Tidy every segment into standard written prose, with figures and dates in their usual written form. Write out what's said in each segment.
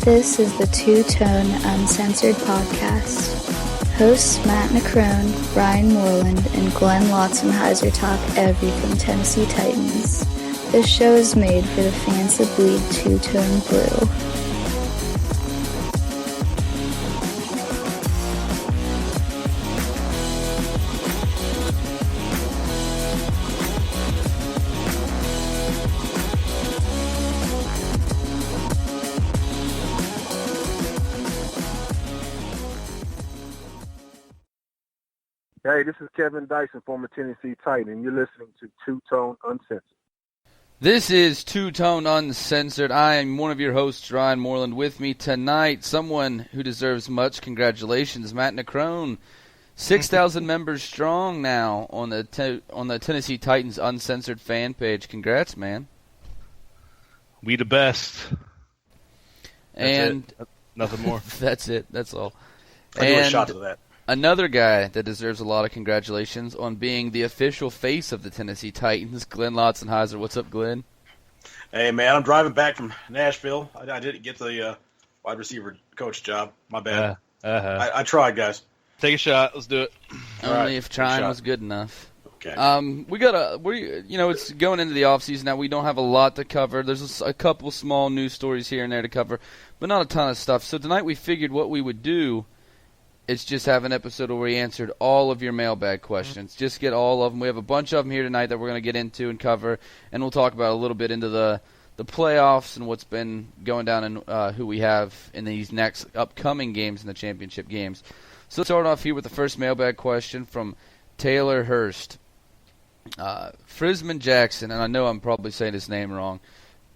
This is the Two-Tone Uncensored Podcast. Hosts Matt Necrone, Ryan Moreland, and Glenn Lotzenheiser talk everything Tennessee Titans. This show is made for the fans that bleed two-tone blue. Hey, this is Kevin Dyson, former Tennessee Titan, and you're listening to Two-Tone Uncensored. This is Two-Tone Uncensored. I am one of your hosts, Ryan Moreland. With me tonight, someone who deserves much congratulations, Matt Necrone. 6,000 members strong now on the Tennessee Titans Uncensored fan page. Congrats, man. We the best. And nothing more. That's it. That's all. I do a shot to that. Another guy that deserves a lot of congratulations on being the official face of the Tennessee Titans, Glenn Lotzenheiser. What's up, Glenn? Hey, man, I'm driving back from Nashville. I didn't get the wide receiver coach job. My bad. I tried, guys. Take a shot. Let's do it. Only if trying was good enough. Okay. It's going into the offseason now. We don't have a lot to cover. There's a couple small news stories here and there to cover, but not a ton of stuff. So tonight we figured what we would do is just have an episode where we answered all of your mailbag questions. Just get all of them. We have a bunch of them here tonight that we're going to get into and cover, and we'll talk about a little bit into the playoffs and what's been going down and who we have in these next upcoming games in the championship games. So let's start off here with the first mailbag question from Taylor Hurst. Frisman Jackson, and I know I'm probably saying his name wrong,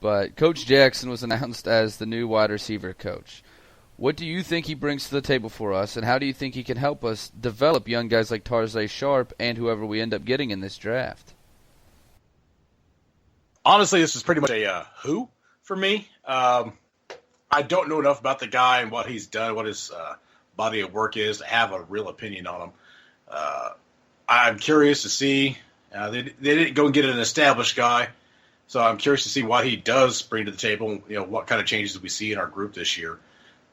but Coach Jackson was announced as the new wide receiver coach. What do you think he brings to the table for us, and how do you think he can help us develop young guys like Tarzay Sharp and whoever we end up getting in this draft? Honestly, this is pretty much a who for me. I don't know enough about the guy and what he's done, what his body of work is, to have a real opinion on him. I'm curious to see. They didn't go and get an established guy, so I'm curious to see what he does bring to the table. You know, what kind of changes we see in our group this year.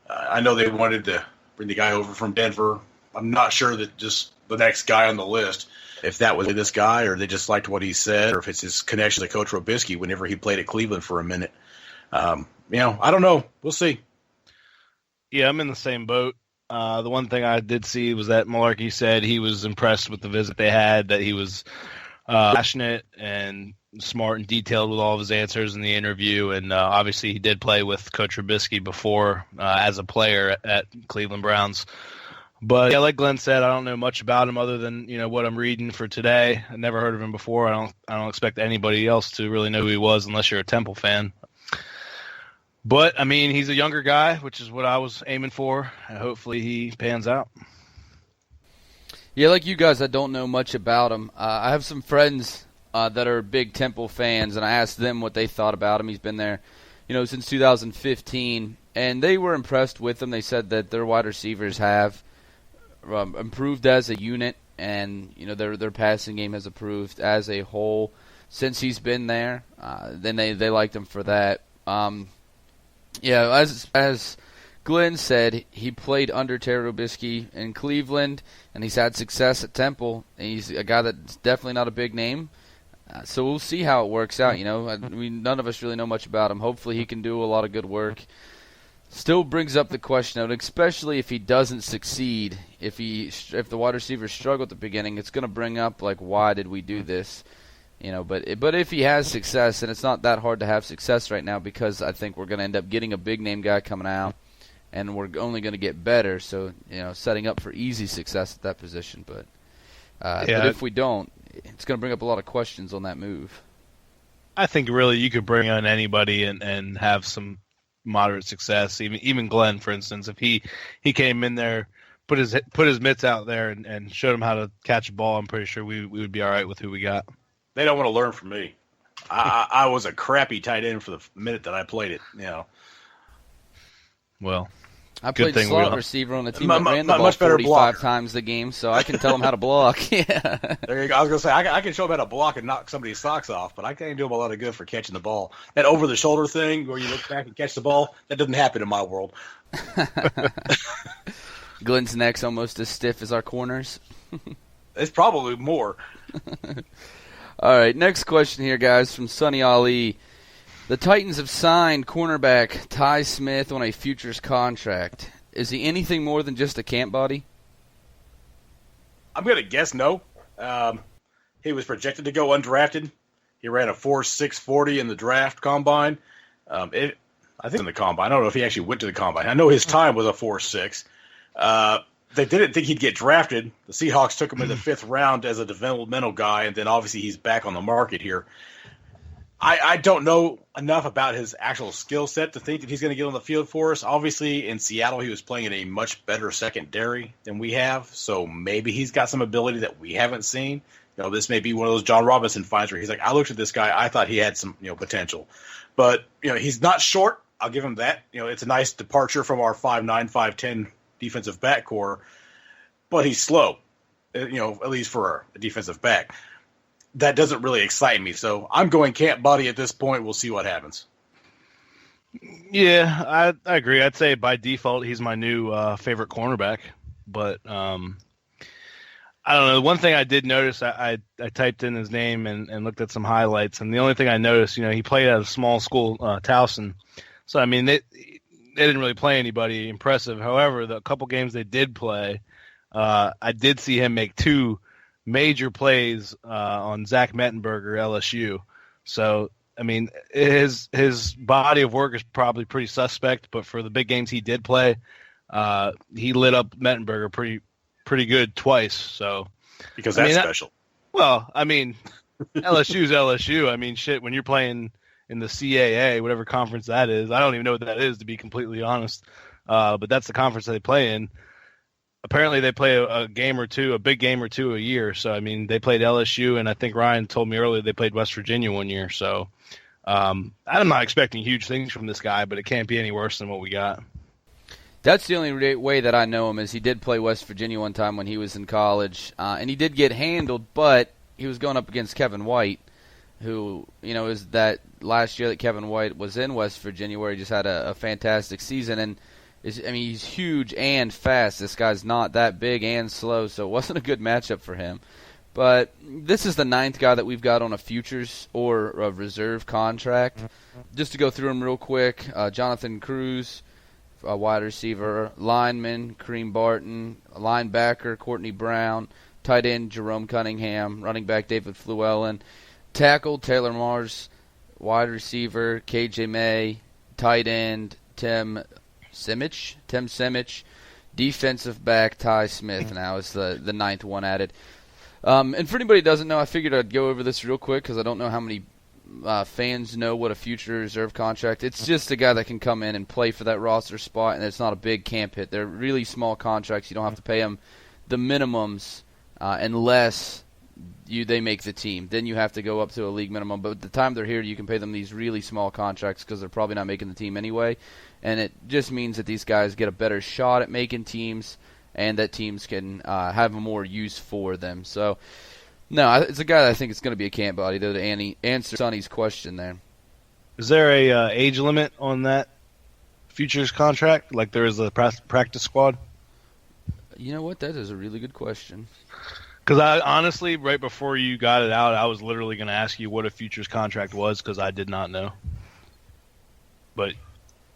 I know they wanted to bring the guy over from Denver. I'm not sure that just the next guy on the list, if that was this guy or they just liked what he said or if it's his connection to Coach Robisky whenever he played at Cleveland for a minute. I don't know. We'll see. Yeah, I'm in the same boat. The one thing I did see was that Malarkey said he was impressed with the visit they had, that he was passionate and smart and detailed with all of his answers in the interview, and obviously he did play with Coach Robisky before as a player at Cleveland Browns. But yeah, like Glenn said, I don't know much about him other than what I'm reading for today. I never heard of him before. I don't expect anybody else to really know who he was unless you're a Temple fan. But I mean, he's a younger guy, which is what I was aiming for. And hopefully he pans out. Yeah, like you guys, I don't know much about him. I have some friends that are big Temple fans, and I asked them what they thought about him. He's been there, since 2015, and they were impressed with him. They said that their wide receivers have improved as a unit, and their passing game has improved as a whole since he's been there. Then they liked him for that. As Glenn said, he played under Terry Robisky in Cleveland, and he's had success at Temple. And he's a guy that's definitely not a big name. So we'll see how it works out. None of us really know much about him. Hopefully he can do a lot of good work. Still brings up the question, especially if he doesn't succeed, if the wide receivers struggle at the beginning, it's going to bring up, why did we do this? But if he has success, and it's not that hard to have success right now because I think we're going to end up getting a big-name guy coming out, and we're only going to get better, so, setting up for easy success at that position. But if we don't, it's going to bring up a lot of questions on that move. I think really you could bring on anybody and have some moderate success. Even Glenn, for instance, if he came in there, put his mitts out there and showed him how to catch a ball, I'm pretty sure we would be all right with who we got. They don't want to learn from me. I was a crappy tight end for the minute that I played it. Well, I Good played thing slot we receiver on the team that ran the ball much better 45 blocker. times the game, so I can tell him how to block. Yeah. There you go. I was going to say, I can show him how to block and knock somebody's socks off, but I can't do him a lot of good for catching the ball. That over-the-shoulder thing where you look back and catch the ball, that doesn't happen in my world. Glenn's neck's almost as stiff as our corners. It's probably more. All right, next question here, guys, from Sonny Ali. The Titans have signed cornerback Ty Smith on a futures contract. Is he anything more than just a camp body? I'm going to guess no. He was projected to go undrafted. He ran a 4.640 in the draft combine. I think in the combine. I don't know if he actually went to the combine. I know his time was a 4.6. They didn't think he'd get drafted. The Seahawks took him in the 5th round as a developmental guy, and then obviously he's back on the market here. I don't know enough about his actual skill set to think that he's going to get on the field for us. Obviously, in Seattle, he was playing in a much better secondary than we have, so maybe he's got some ability that we haven't seen. This may be one of those John Robinson finds where he's like, I looked at this guy, I thought he had some potential. But he's not short. I'll give him that. It's a nice departure from our 5'9", 5'10" defensive back core, but he's slow, at least for a defensive back. That doesn't really excite me. So I'm going camp body at this point. We'll see what happens. Yeah, I agree. I'd say by default he's my new favorite cornerback. But I don't know. One thing I did notice, I typed in his name and looked at some highlights, and the only thing I noticed, he played at a small school, Towson. So, I mean, they didn't really play anybody impressive. However, the couple games they did play, I did see him make 2 major plays on Zach Mettenberger, LSU. So, I mean, his body of work is probably pretty suspect, but for the big games he did play, he lit up Mettenberger pretty good twice. So, because that's special. Well, I mean, LSU's LSU. I mean, shit, when you're playing in the CAA, whatever conference that is, I don't even know what that is, to be completely honest. But that's the conference they play in. Apparently they play a game or two, a big game or two a year. So, I mean, they played LSU, and I think Ryan told me earlier they played West Virginia one year. So, I'm not expecting huge things from this guy, but it can't be any worse than what we got. That's the only way that I know him, is he did play West Virginia one time when he was in college, and he did get handled, but he was going up against Kevin White, who, is that last year that Kevin White was in West Virginia where he just had a fantastic season, and he's huge and fast. This guy's not that big and slow, so it wasn't a good matchup for him. But this is the 9th guy that we've got on a futures or a reserve contract. Just to go through them real quick, Jonathan Cruz, a wide receiver, lineman, Kareem Barton, linebacker, Courtney Brown, tight end, Jerome Cunningham, running back, David Fluellen, tackle, Taylor Mars, wide receiver, KJ May, tight end, Tim Simic, defensive back, Ty Smith now is the 9th one added. And for anybody who doesn't know, I figured I'd go over this real quick because I don't know how many fans know what a future reserve contract. It's just a guy that can come in and play for that roster spot, and it's not a big camp hit. They're really small contracts. You don't have to pay them the minimums unless they make the team. Then you have to go up to a league minimum. But at the time they're here, you can pay them these really small contracts because they're probably not making the team anyway. And it just means that these guys get a better shot at making teams, and that teams can have more use for them. So, no, it's a guy that I think is going to be a camp body, though, to answer Sonny's question there. Is there a age limit on that futures contract, like there is a practice squad? You know what? That is a really good question. Because I honestly, right before you got it out, I was literally going to ask you what a futures contract was because I did not know. But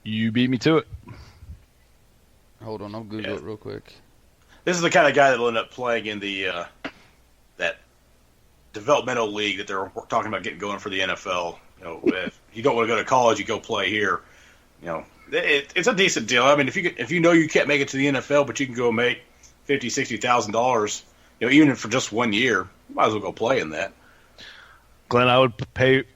you beat me to it. Hold on, I'll Google it real quick. This is the kind of guy that will end up playing in the that developmental league that they're talking about getting going for the NFL. If you don't want to go to college, you go play here. It's a decent deal. I mean, if you know you can't make it to the NFL, but you can go make $50,000-$60,000, even for just 1 year, you might as well go play in that. Glenn, I would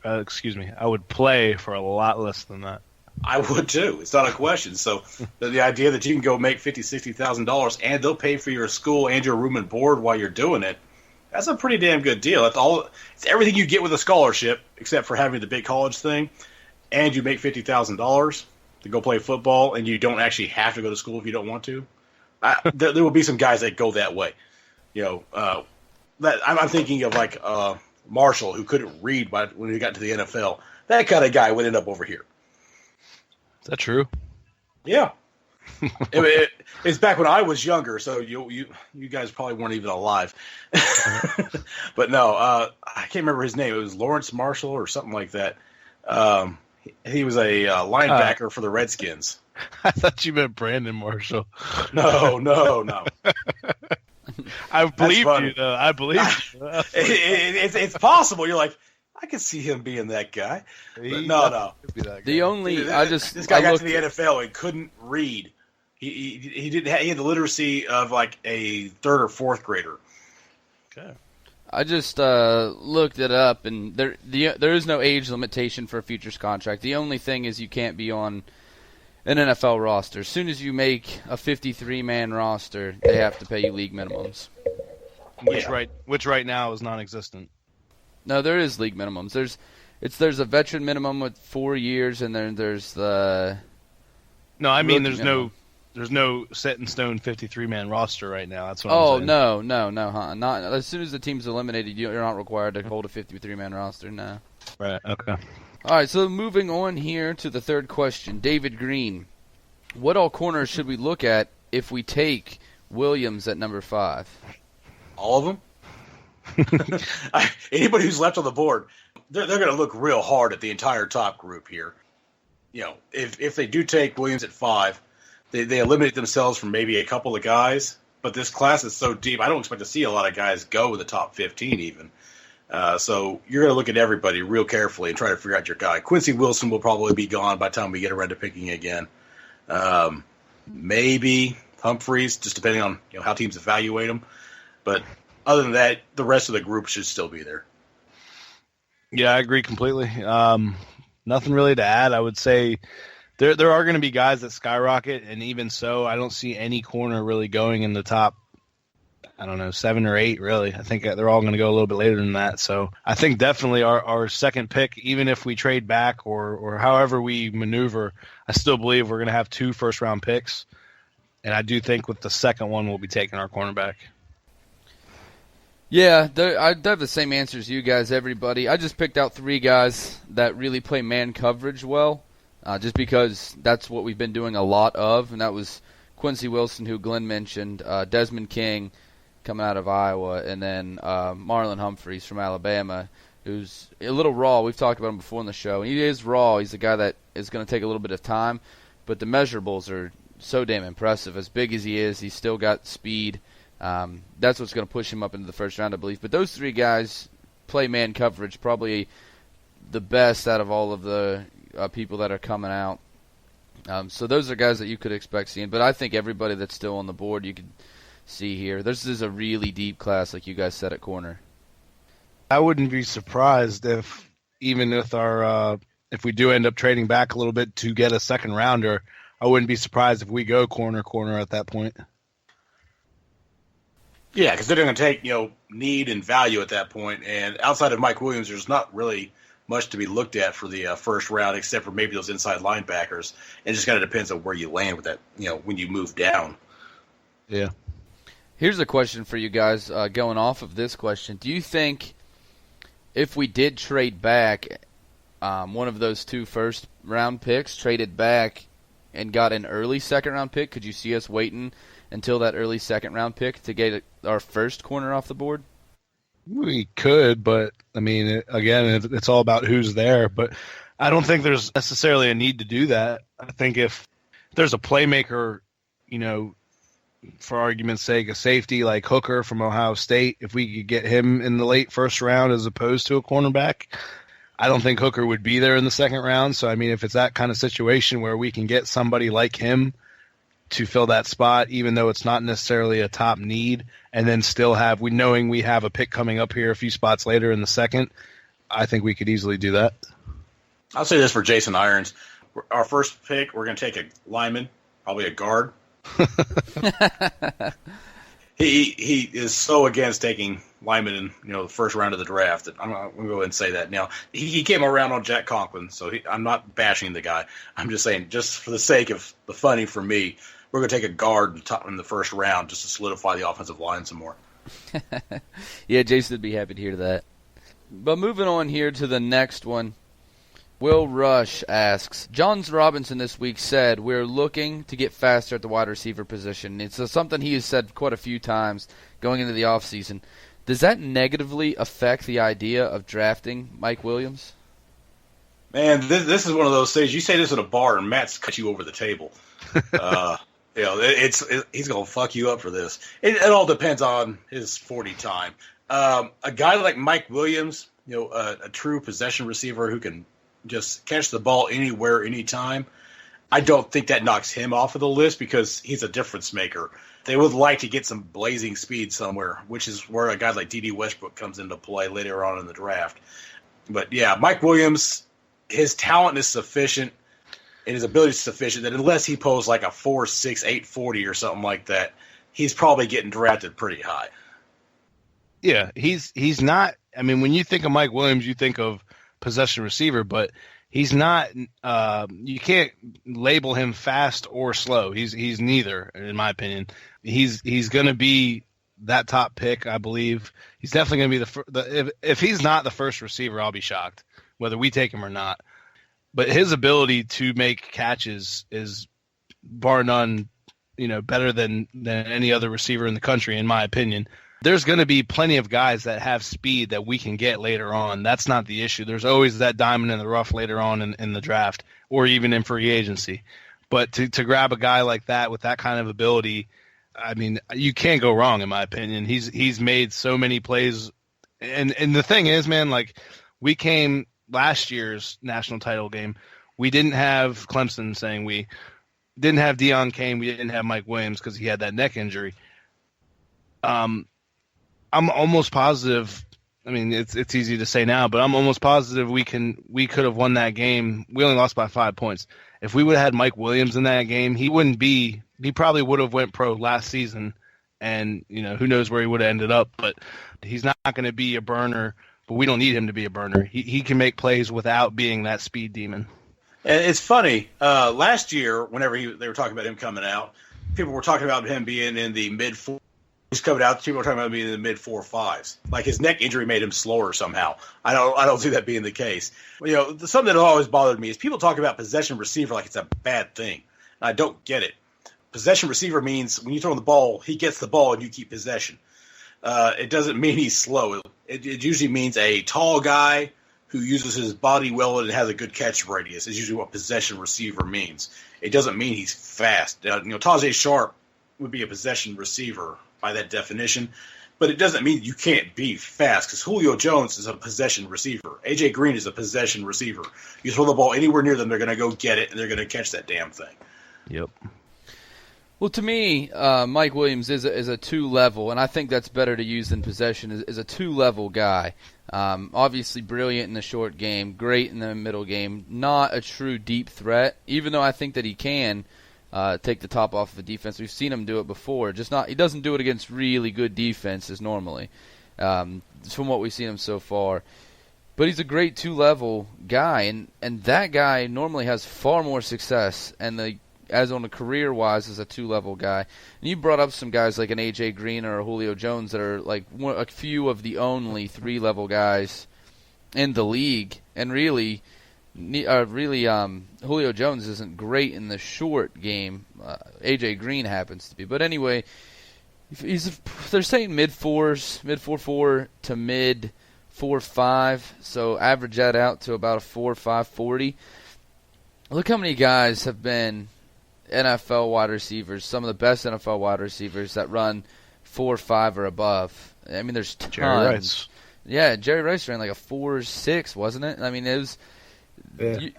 I would play for a lot less than that. I would too. It's not a question. So the idea that you can go make $50,000-$60,000 and they'll pay for your school and your room and board while you're doing it, that's a pretty damn good deal. It's everything you get with a scholarship except for having the big college thing, and you make $50,000. to go play football, and you don't actually have to go to school if you don't want to. There will be some guys that go that way. I'm thinking of like Marshall, who couldn't read when he got to the NFL. That kind of guy would end up over here. Is that true? Yeah. It's back when I was younger, so you guys probably weren't even alive. But no, I can't remember his name. It was Lawrence Marshall or something like that. He was a linebacker for the Redskins. I thought you meant Brandon Marshall. No. I believe you, though. I believe you. It's possible. You're like, I could see him being that guy. But no. This guy got to the NFL and couldn't read. He had the literacy of like a third or fourth grader. Okay. I just looked it up, and there is no age limitation for a futures contract. The only thing is you can't be on an NFL roster. As soon as you make a 53-man roster, they have to pay you league minimums. Which right now is non-existent. No, there is league minimums. There's a veteran minimum with 4 years, and then there's the. No, I mean minimum. there's no set in stone 53-man roster right now. That's what I'm saying. No, huh? Not as soon as the team's eliminated, you're not required to hold a 53-man roster. No. Right. Okay. All right. So moving on here to the third question, David Green, what all corners should we look at if we take Williams at number 5? All of them. Anybody who's left on the board, they're going to look real hard at the entire top group here. If they do take Williams at 5. They eliminate themselves from maybe a couple of guys, but this class is so deep, I don't expect to see a lot of guys go in the top 15 even. So you're going to look at everybody real carefully and try to figure out your guy. Quincy Wilson will probably be gone by the time we get around to picking again. Maybe Humphreys, just depending on how teams evaluate them. But other than that, the rest of the group should still be there. Yeah, I agree completely. Nothing really to add. I would say there are going to be guys that skyrocket, and even so, I don't see any corner really going in the top, 7 or 8, really. I think they're all going to go a little bit later than that. So I think definitely our second pick, even if we trade back or however we maneuver, I still believe we're going to have 2 first-round picks, and I do think with the second one we'll be taking our cornerback. Yeah, I have the same answer as you guys, everybody. I just picked out 3 guys that really play man coverage well. Just because that's what we've been doing a lot of, and that was Quincy Wilson, who Glenn mentioned, Desmond King coming out of Iowa, and then Marlon Humphreys from Alabama, who's a little raw. We've talked about him before on the show. He is raw. He's a guy that is going to take a little bit of time, but the measurables are so damn impressive. As big as he is, he's still got speed. That's what's going to push him up into the first round, I believe. But those 3 guys play man coverage probably the best out of all of the people that are coming out. So those are guys that you could expect seeing. But I think everybody that's still on the board you could see here. This is a really deep class, like you guys said, at corner. I wouldn't be surprised if even with if we do end up trading back a little bit to get a second rounder, I wouldn't be surprised if we go corner at that point. Yeah, because they're going to take need and value at that point. And outside of Mike Williams, there's not really much to be looked at for the first round, except for maybe those inside linebackers. It just kind of depends on where you land with that, when you move down. Yeah. Here's a question for you guys, going off of this question. Do you think if we did trade back one of those 2 first-round picks, traded back and got an early second-round pick, could you see us waiting until that early second-round pick to get our first corner off the board? We could, but, again, it's all about who's there. But I don't think there's necessarily a need to do that. I think if there's a playmaker, for argument's sake, a safety like Hooker from Ohio State, if we could get him in the late first round as opposed to a cornerback, I don't think Hooker would be there in the second round. So, if it's that kind of situation where we can get somebody like him to fill that spot, even though it's not necessarily a top need, and then still knowing we have a pick coming up here a few spots later in the second, I think we could easily do that. I'll say this for Jason Irons. Our first pick, we're going to take a lineman, probably a guard. He is so against taking lineman in the first round of the draft. I'm going to go ahead and say that. Now, he came around on Jack Conklin, so I'm not bashing the guy. I'm just saying, just for the sake of the funny for me, we're going to take a guard in the first round just to solidify the offensive line some more. Yeah, Jason would be happy to hear that. But moving on here to the next one, Will Rush asks, Johns Robinson this week said we're looking to get faster at the wide receiver position. It's something he has said quite a few times going into the offseason. Does that negatively affect the idea of drafting Mike Williams? Man, this is one of those things. You say this at a bar and Matt's cut you over the table. He's going to fuck you up for this. It all depends on his 40 time. A guy like Mike Williams, a true possession receiver who can just catch the ball anywhere, anytime, I don't think that knocks him off of the list because he's a difference maker. They would like to get some blazing speed somewhere, which is where a guy like D.D. Westbrook comes into play later on in the draft. But, yeah, Mike Williams, his talent is sufficient and his ability is sufficient that unless he poses like a 4.6, 840 or something like that, he's probably getting drafted pretty high. Yeah, he's not – I mean, when you think of Mike Williams, you think of possession receiver, but he's not you can't label him fast or slow. He's neither, in my opinion. He's going to be that top pick, I believe. He's definitely going to be if he's not the first receiver, I'll be shocked, whether we take him or not. But his ability to make catches is bar none, better than any other receiver in the country, in my opinion. There's going to be plenty of guys that have speed that we can get later on. That's not the issue. There's always that diamond in the rough later on in the draft or even in free agency. But to grab a guy like that with that kind of ability, I mean, you can't go wrong, in my opinion. He's made so many plays. And the thing is, man, like we came last year's national title game, we didn't have Clemson saying we didn't have Deion Kane, we didn't have Mike Williams because he had that neck injury. I'm almost positive. I mean, it's easy to say now, but I'm almost positive we could have won that game. We only lost by 5 points. If we would have had Mike Williams in that game, he probably would have went pro last season, and who knows where he would have ended up. But he's not going to be a burner. But we don't need him to be a burner. He can make plays without being that speed demon. And it's funny. Last year, whenever they were talking about him coming out, people were talking about him being in the mid-4. He's coming out. People are talking about being in the mid-4.5s. Like his neck injury made him slower somehow. I don't see that being the case. Something that always bothered me is people talk about possession receiver like it's a bad thing. And I don't get it. Possession receiver means when you throw the ball, he gets the ball and you keep possession. It doesn't mean he's slow. It usually means a tall guy who uses his body well and has a good catch radius. Is usually what possession receiver means. It doesn't mean he's fast. Tajay Sharp would be a possession receiver by that definition, but it doesn't mean you can't be fast because Julio Jones is a possession receiver. A.J. Green is a possession receiver. You throw the ball anywhere near them, they're going to go get it, and they're going to catch that damn thing. Yep. Well, to me, Mike Williams is a two-level, and I think that's better to use than possession, is a two-level guy. Obviously brilliant in the short game, great in the middle game, not a true deep threat, even though I think that he can take the top off of the defense. We've seen him do it before. He doesn't do it against really good defenses normally, from what we've seen him so far. But he's a great two-level guy, and that guy normally has far more success as on a career-wise as a two-level guy. And you brought up some guys like an A.J. Green or a Julio Jones that are like a few of the only three-level guys in the league. And really, Julio Jones isn't great in the short game. A.J. Green happens to be. But anyway, they're saying mid-4s, mid-4.4 to mid-4.5. So average that out to about a 4.5 40. Look how many guys have been NFL wide receivers, some of the best NFL wide receivers that run 4.5 or above. I mean, there's tons. Jerry Rice. Yeah, Jerry Rice ran like a 4.6, wasn't it? I mean, it was. Yeah.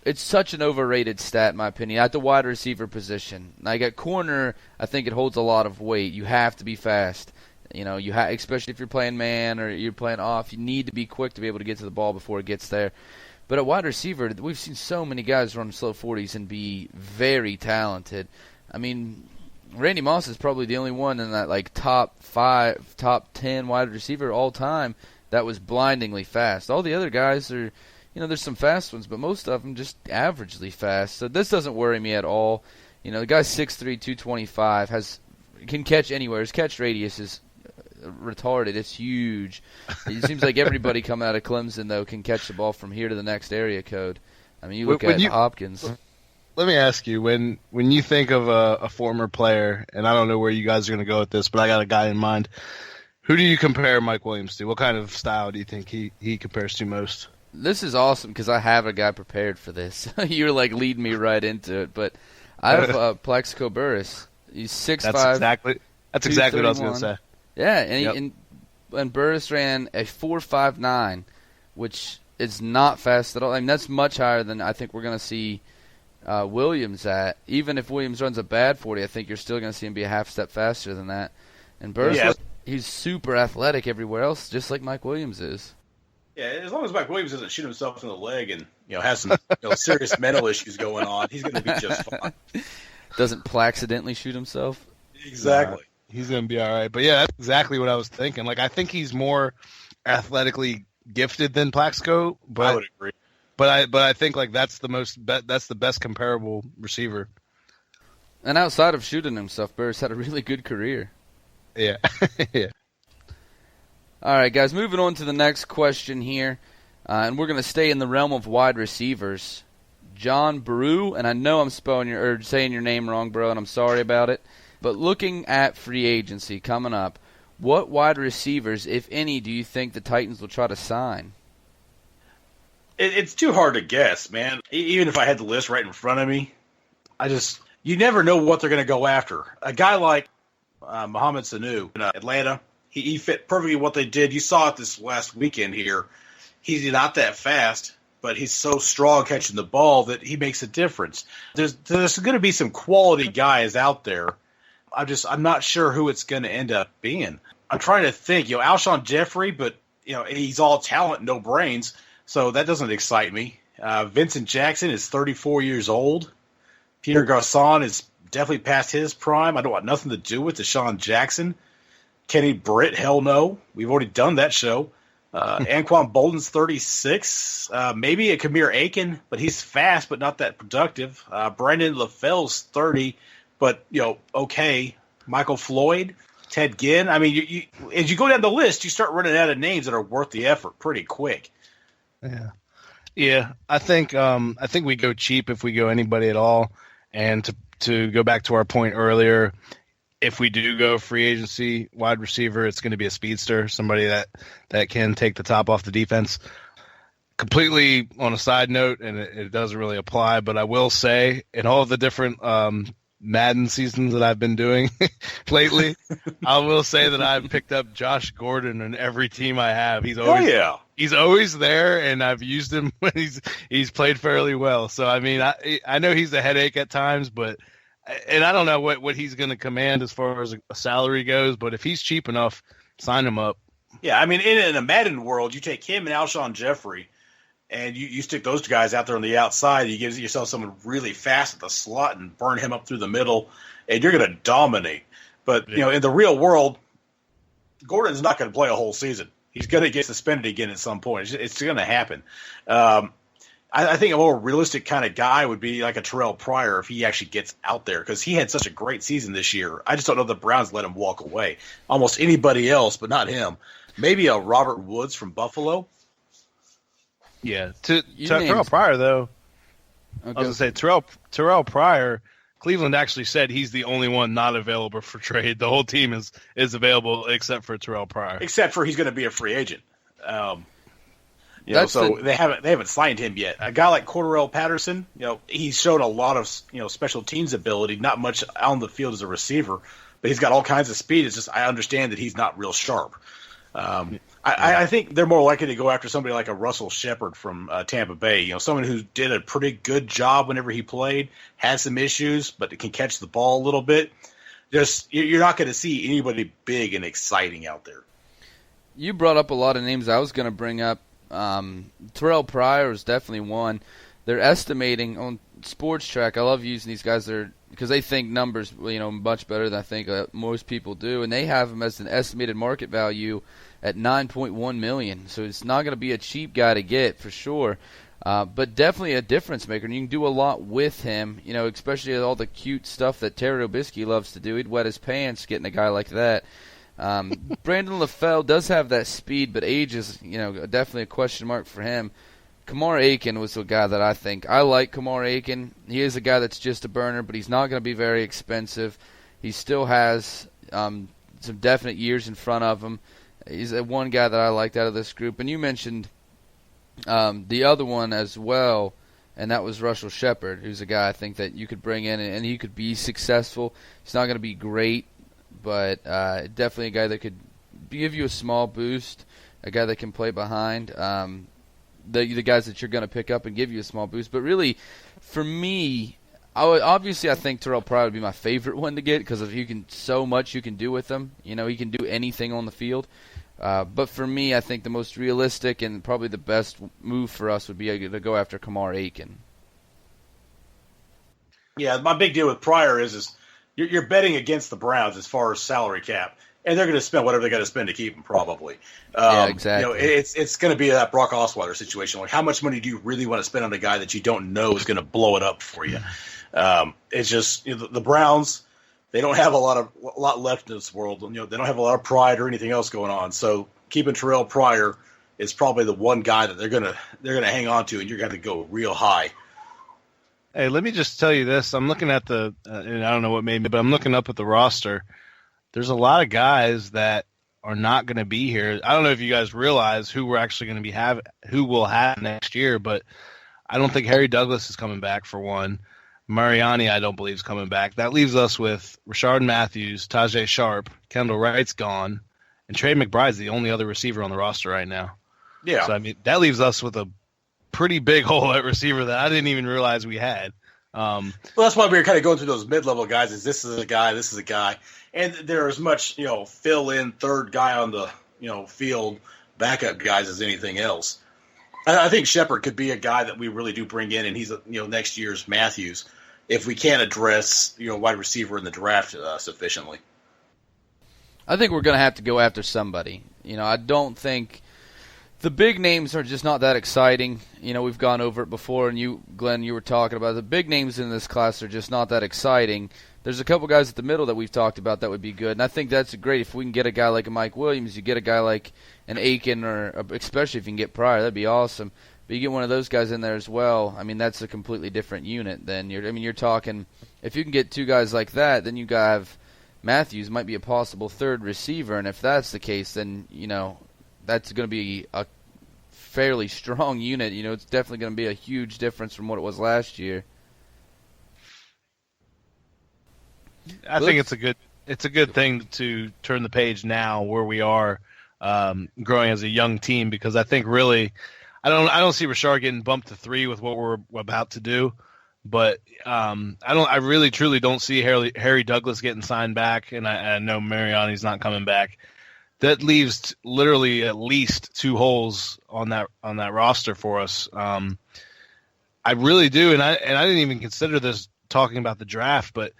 It's such an overrated stat, in my opinion, at the wide receiver position. Like at corner, I think it holds a lot of weight. You have to be fast. Especially if you're playing man or you're playing off, you need to be quick to be able to get to the ball before it gets there. But at wide receiver, we've seen so many guys run slow 40s and be very talented. I mean, Randy Moss is probably the only one in that like top 5, top 10 wide receiver all time that was blindingly fast. All the other guys are, there's some fast ones, but most of them just averagely fast. So this doesn't worry me at all. The guy's 6'3", 225, can catch anywhere. His catch radius is retarded. It's huge. It seems like everybody coming out of Clemson, though, can catch the ball from here to the next area code. I mean, you look at Hopkins. Let me ask you, when you think of a former player, and I don't know where you guys are going to go with this, but I got a guy in mind. Who do you compare Mike Williams to? What kind of style do you think he compares to most? This is awesome because I have a guy prepared for this. You're like leading me right into it, but I have Plaxico Burress. He's 6'5". That's exactly what I was going to say. Yeah, and Burress ran a 4.59, which is not fast at all. I mean, that's much higher than I think we're going to see Williams at. Even if Williams runs a bad 40, I think you're still going to see him be a half step faster than that. And Burress, he's super athletic everywhere else, just like Mike Williams is. Yeah, as long as Mike Williams doesn't shoot himself in the leg and has some serious mental issues going on, he's going to be just fine. Doesn't Plaxidentally shoot himself? Exactly. He's going to be all right. But yeah, that's exactly what I was thinking. Like, I think he's more athletically gifted than Plaxico, but I would agree. But I think like that's the best comparable receiver. And outside of shooting himself, Burress had a really good career. Yeah. Yeah. All right, guys, moving on to the next question here, and we're going to stay in the realm of wide receivers. John Brew, and I know I'm saying your name wrong, bro, and I'm sorry about it. But looking at free agency coming up, what wide receivers, if any, do you think the Titans will try to sign? It's too hard to guess, man. Even if I had the list right in front of me, you never know what they're going to go after. A guy like Mohamed Sanu in Atlanta, he fit perfectly what they did. You saw it this last weekend here. He's not that fast, but he's so strong catching the ball that he makes a difference. There's going to be some quality guys out there. I'm not sure who it's going to end up being. I'm trying to think, Alshon Jeffrey, but he's all talent, no brains, so that doesn't excite me. Vincent Jackson is 34 years old. Peter Garçon is definitely past his prime. I don't want nothing to do with Deshaun Jackson. Kenny Britt, hell no. We've already done that show. Anquan Bolden's 36. Maybe a Kamir Aiken, but he's fast but not that productive. Brandon LaFell's 30, but, okay. Michael Floyd, Ted Ginn. I mean, as you go down the list, you start running out of names that are worth the effort pretty quick. Yeah. I think we go cheap if we go anybody at all. And to go back to our point earlier, if we do go free agency wide receiver, it's going to be a speedster, somebody that can take the top off the defense. Completely on a side note, and it doesn't really apply, but I will say in all of the different Madden seasons that I've been doing lately, I will say that I've picked up Josh Gordon in every team I have. He's always there, and I've used him when he's played fairly well. So I mean, I know he's a headache at times, but. And I don't know what he's going to command as far as a salary goes, but if he's cheap enough, sign him up. Yeah, I mean, in a Madden world, you take him and Alshon Jeffrey, and you stick those guys out there on the outside. You give yourself someone really fast at the slot and burn him up through the middle, and you're going to dominate. But, in the real world, Gordon's not going to play a whole season. He's going to get suspended again at some point. It's going to happen. I think a more realistic kind of guy would be like a Terrell Pryor if he actually gets out there, because he had such a great season this year. I just don't know if the Browns let him walk away. Almost anybody else, but not him. Maybe a Robert Woods from Buffalo. Yeah, to Terrell Pryor though. Okay. I was going to say Terrell Pryor. Cleveland actually said he's the only one not available for trade. The whole team is available except for Terrell Pryor. Except for he's going to be a free agent. They haven't signed him yet. A guy like Cordarrelle Patterson, he's shown a lot of special teams ability, not much on the field as a receiver, but he's got all kinds of speed. It's just I understand that he's not real sharp. I think they're more likely to go after somebody like a Russell Shepard from Tampa Bay. Someone who did a pretty good job whenever he played, had some issues, but can catch the ball a little bit. You're not going to see anybody big and exciting out there. You brought up a lot of names I was going to bring up. Terrell Pryor is definitely one. They're estimating on Sports Track. I love using these guys. They're because they think numbers, much better than I think most people do, and they have him as an estimated market value at $9.1 million. So it's not going to be a cheap guy to get for sure, but definitely a difference maker. And you can do a lot with him, especially all the cute stuff that Terry Robisky loves to do. He'd wet his pants getting a guy like that. Brandon LaFell does have that speed, but age is, definitely a question mark for him. Kamar Aiken was the guy that I think. I like Kamar Aiken. He is a guy that's just a burner, but he's not going to be very expensive. He still has some definite years in front of him. He's one guy that I liked out of this group. And you mentioned the other one as well, and that was Russell Shepard, who's a guy I think that you could bring in, and he could be successful. He's not going to be great, but definitely a guy that could give you a small boost, a guy that can play behind. The guys that you're going to pick up and give you a small boost. But really, for me, I think Terrell Pryor would be my favorite one to get because of so much you can do with him. He can do anything on the field. But for me, I think the most realistic and probably the best move for us would be to go after Kamar Aiken. Yeah, my big deal with Pryor is you're betting against the Browns as far as salary cap. And they're going to spend whatever they got to spend to keep him, probably. Yeah, exactly. It's going to be that Brock Osweiler situation. Like, how much money do you really want to spend on a guy that you don't know is going to blow it up for you? It's just the Browns. They don't have a lot left in this world. They don't have a lot of pride or anything else going on. So keeping Terrell Pryor is probably the one guy that they're gonna hang on to, and you're going to go real high. Hey, let me just tell you this. I'm looking at and I don't know what made me, but I'm looking up at the roster. There's a lot of guys that are not going to be here. I don't know if you guys realize who we're actually going to who we'll have next year, but I don't think Harry Douglas is coming back for one. Mariani, I don't believe, is coming back. That leaves us with Rashard Matthews, Tajay Sharp, Kendall Wright's gone, and Trey McBride's the only other receiver on the roster right now. Yeah. So, that leaves us with a pretty big hole at receiver that I didn't even realize we had. Well, that's why we were kind of going through those mid-level guys. This is a guy. And they're as much, fill-in third guy on the, field backup guys as anything else. I think Shepard could be a guy that we really do bring in, and he's, next year's Matthews, if we can't address, wide receiver in the draft sufficiently. I think we're going to have to go after somebody. I don't think the big names are just not that exciting. We've gone over it before, and you, Glenn, you were talking about it. The big names in this class are just not that exciting. There's a couple guys at the middle that we've talked about that would be good, and I think that's great. If we can get a guy like a Mike Williams, you get a guy like an Aiken, or especially if you can get Pryor, that'd be awesome. But you get one of those guys in there as well. That's a completely different unit. Then you're talking, if you can get two guys like that, then you have Matthews might be a possible third receiver, and if that's the case, then that's going to be a fairly strong unit. It's definitely going to be a huge difference from what it was last year. I think it's a good thing to turn the page now where we are growing as a young team, because I think really I don't see Rashard getting bumped to 3 with what we're about to do, but I really truly don't see Harry Douglas getting signed back, and I know Mariani's not coming back. That leaves literally at least 2 holes on that roster for us. I really do, and I didn't even consider this talking about the draft, but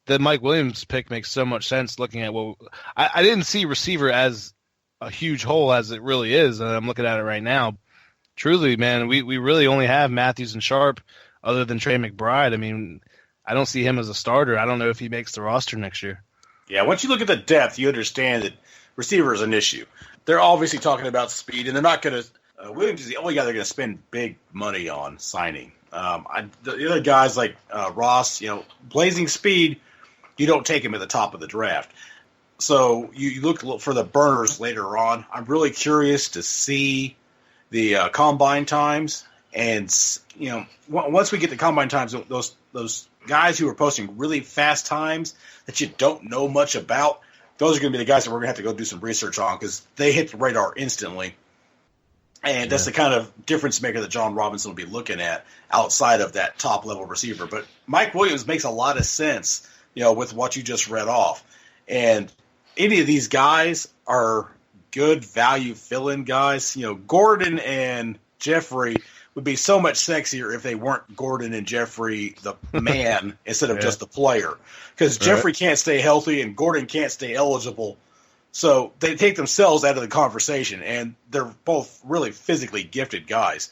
the Mike Williams pick makes so much sense looking at what I didn't see receiver as a huge hole as it really is, and I'm looking at it right now. Truly, man, we really only have Matthews and Sharp other than Trey McBride. I don't see him as a starter. I don't know if he makes the roster next year. Yeah, once you look at the depth, you understand that receiver is an issue. They're obviously talking about speed, and they're not going to Williams is the only guy they're going to spend big money on signing. The other guys like Ross, blazing speed, you don't take him at the top of the draft. So you look for the burners later on. I'm really curious to see the combine times, and once we get the combine times, those guys who are posting really fast times that you don't know much about, those are going to be the guys that we're going to have to go do some research on, because they hit the radar instantly. And that's the kind of difference maker that John Robinson will be looking at outside of that top-level receiver. But Mike Williams makes a lot of sense, with what you just read off. And any of these guys are good value fill-in guys. Gordon and Jeffrey would be so much sexier if they weren't Gordon and Jeffrey the man instead of just the player. Because Jeffrey can't stay healthy and Gordon can't stay eligible. So they take themselves out of the conversation, and they're both really physically gifted guys.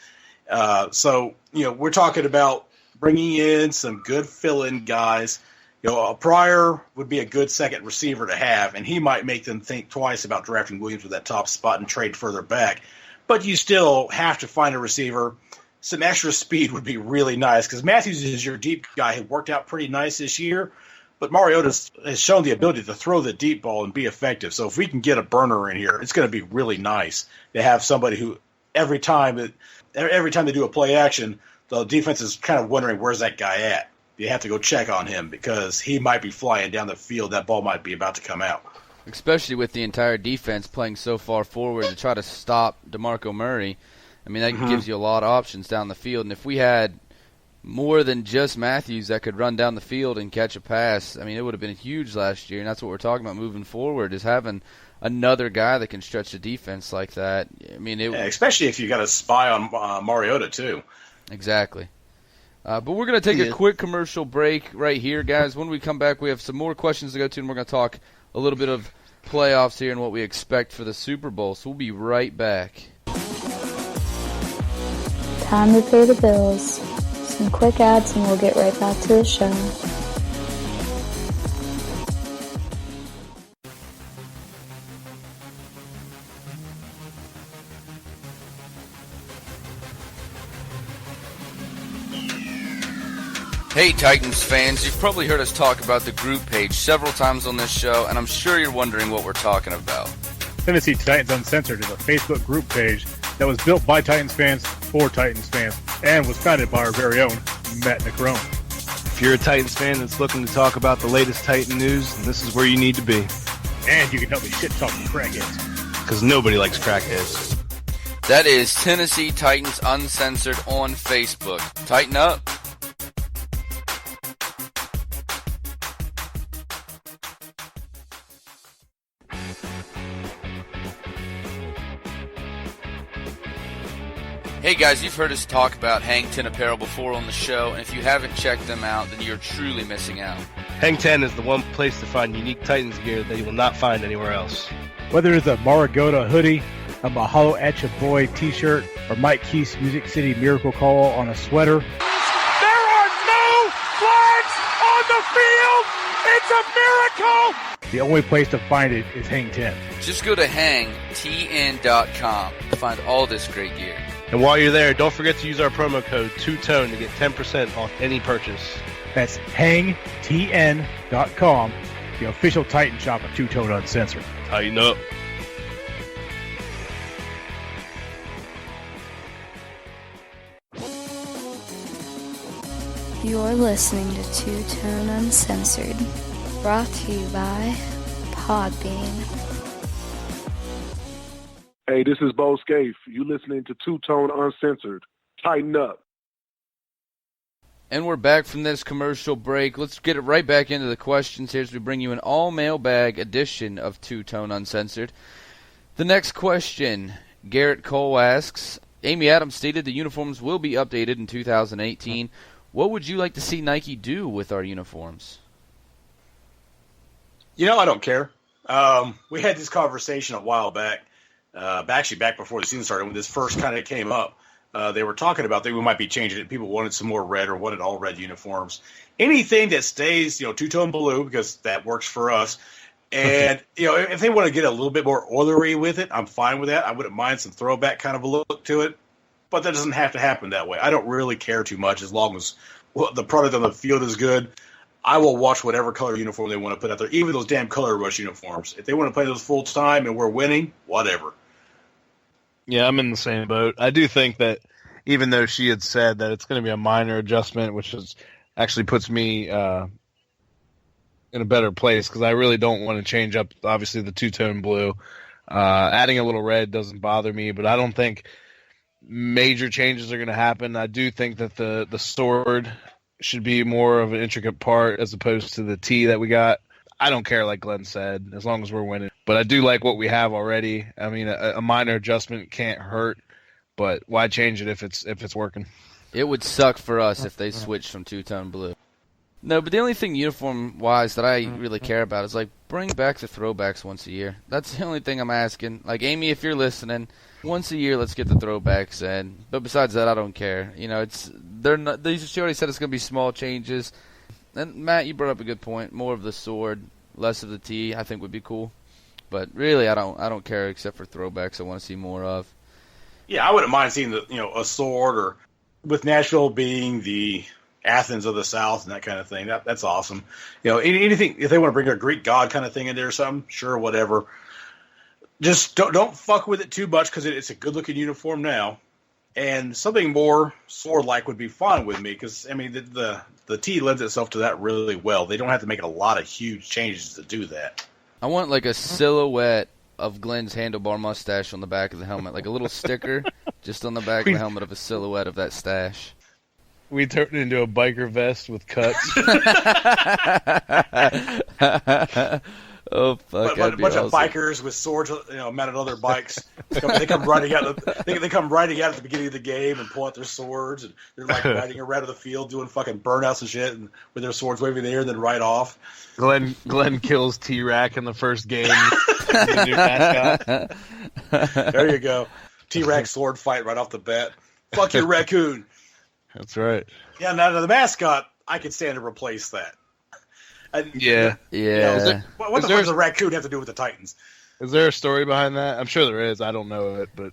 So, we're talking about bringing in some good fill-in guys. A Pryor would be a good second receiver to have, and he might make them think twice about drafting Williams with that top spot and trade further back. But you still have to find a receiver. Some extra speed would be really nice because Matthews is your deep guy who worked out pretty nice this year. But Mariota has shown the ability to throw the deep ball and be effective. So if we can get a burner in here, it's going to be really nice to have somebody who every time they do a play action, the defense is kind of wondering, where's that guy at? You have to go check on him because he might be flying down the field. That ball might be about to come out. Especially with the entire defense playing so far forward to try to stop DeMarco Murray. I mean, that gives you a lot of options down the field. And if we had more than just Matthews that could run down the field and catch a pass, I mean, it would have been huge last year. And that's what we're talking about moving forward, is having another guy that can stretch the defense like that. I mean, especially if you got a spy on Mariota, too. Exactly. But we're going to take a quick commercial break right here, guys. When we come back, we have some more questions to go to, and we're going to talk a little bit of playoffs here and what we expect for the Super Bowl. So we'll be right back. Time to pay the bills. Some quick ads, and we'll get right back to the show. Hey Titans fans, you've probably heard us talk about the group page several times on this show, and I'm sure you're wondering what we're talking about. Tennessee Titans Uncensored is a Facebook group page that was built by Titans fans for Titans fans and was founded by our very own Matt Necrone. If you're a Titans fan that's looking to talk about the latest Titan news, this is where you need to be. And you can help me shit talk the crackheads. Because nobody likes crackheads. That is Tennessee Titans Uncensored on Facebook. Tighten up. Hey guys, you've heard us talk about Hang 10 Apparel before on the show, and if you haven't checked them out, then you're truly missing out. Hang 10 is the one place to find unique Titans gear that you will not find anywhere else. Whether it's a Mariota hoodie, a Mahalo at Your Boy t-shirt, or Mike Keith's Music City Miracle Call on a sweater. There are no flags on the field! It's a miracle! The only place to find it is Hang 10. Just go to hangtn.com to find all this great gear. And while you're there, don't forget to use our promo code TWOTONE to get 10% off any purchase. That's hangtn.com, the official Titan shop of Two Tone Uncensored. Tighten up. You're listening to Two Tone Uncensored, brought to you by Podbean. Hey, this is Bo Scaife. You listening to Two Tone Uncensored. Tighten up. And we're back from this commercial break. Let's get it right back into the questions here as we bring you an all-mailbag edition of Two Tone Uncensored. The next question, Garrett Cole asks, Amy Adams stated the uniforms will be updated in 2018. What would you like to see Nike do with our uniforms? I don't care. We had this conversation a while back. Actually back before the season started, when this first kind of came up, they were talking about that we might be changing it. People wanted some more red or wanted all red uniforms. Anything that stays, two-tone blue, because that works for us. And, if they want to get a little bit more Oilery with it, I'm fine with that. I wouldn't mind some throwback kind of a look to it. But that doesn't have to happen that way. I don't really care too much as long as the product on the field is good. I will watch whatever color uniform they want to put out there, even those damn color rush uniforms. If they want to play those full time and we're winning, whatever. Yeah, I'm in the same boat. I do think that even though she had said that it's going to be a minor adjustment, which actually puts me in a better place because I really don't want to change up, obviously, the two-tone blue. Adding a little red doesn't bother me, but I don't think major changes are going to happen. I do think that the sword should be more of an intricate part as opposed to the T that we got. I don't care, like Glenn said, as long as we're winning. But I do like what we have already. I mean, a minor adjustment can't hurt. But why change it if it's working? It would suck for us if they switched from two-tone blue. No, but the only thing uniform-wise that I really care about is, like, bring back the throwbacks once a year. That's the only thing I'm asking. Like, Amy, if you're listening, once a year, let's get the throwbacks in. But besides that, I don't care. You know, she already said it's going to be small changes. And Matt, you brought up a good point. More of the sword, less of the T, I think would be cool. But really, I don't care except for throwbacks. I want to see more of. Yeah, I wouldn't mind seeing a sword, or with Nashville being the Athens of the South and that kind of thing. That's awesome. Anything, if they want to bring a Greek god kind of thing in there or something, sure, whatever. Just don't fuck with it too much, because it's a good looking uniform now, and something more sword like would be fine with me, because I mean the T lends itself to that really well. They don't have to make a lot of huge changes to do that. I want like a silhouette of Glenn's handlebar mustache on the back of the helmet, like a little sticker just on the back of the helmet of a silhouette of that stash. We turned it into a biker vest with cuts. Oh fuck! A bunch of bikers with swords, mounted on their bikes. They come riding out. They come riding out at the beginning of the game and pull out their swords, and they're like riding around the field doing fucking burnouts and shit, and with their swords waving in the air, and then ride off. Glenn kills T-Rack in the first game. The new mascot. There you go. T-Rack sword fight right off the bat. Fuck your raccoon. That's right. Yeah, now the mascot, I could stand to replace that. Yeah. What the fuck does a raccoon have to do with the Titans? Is there a story behind that? I'm sure there is. I don't know it, but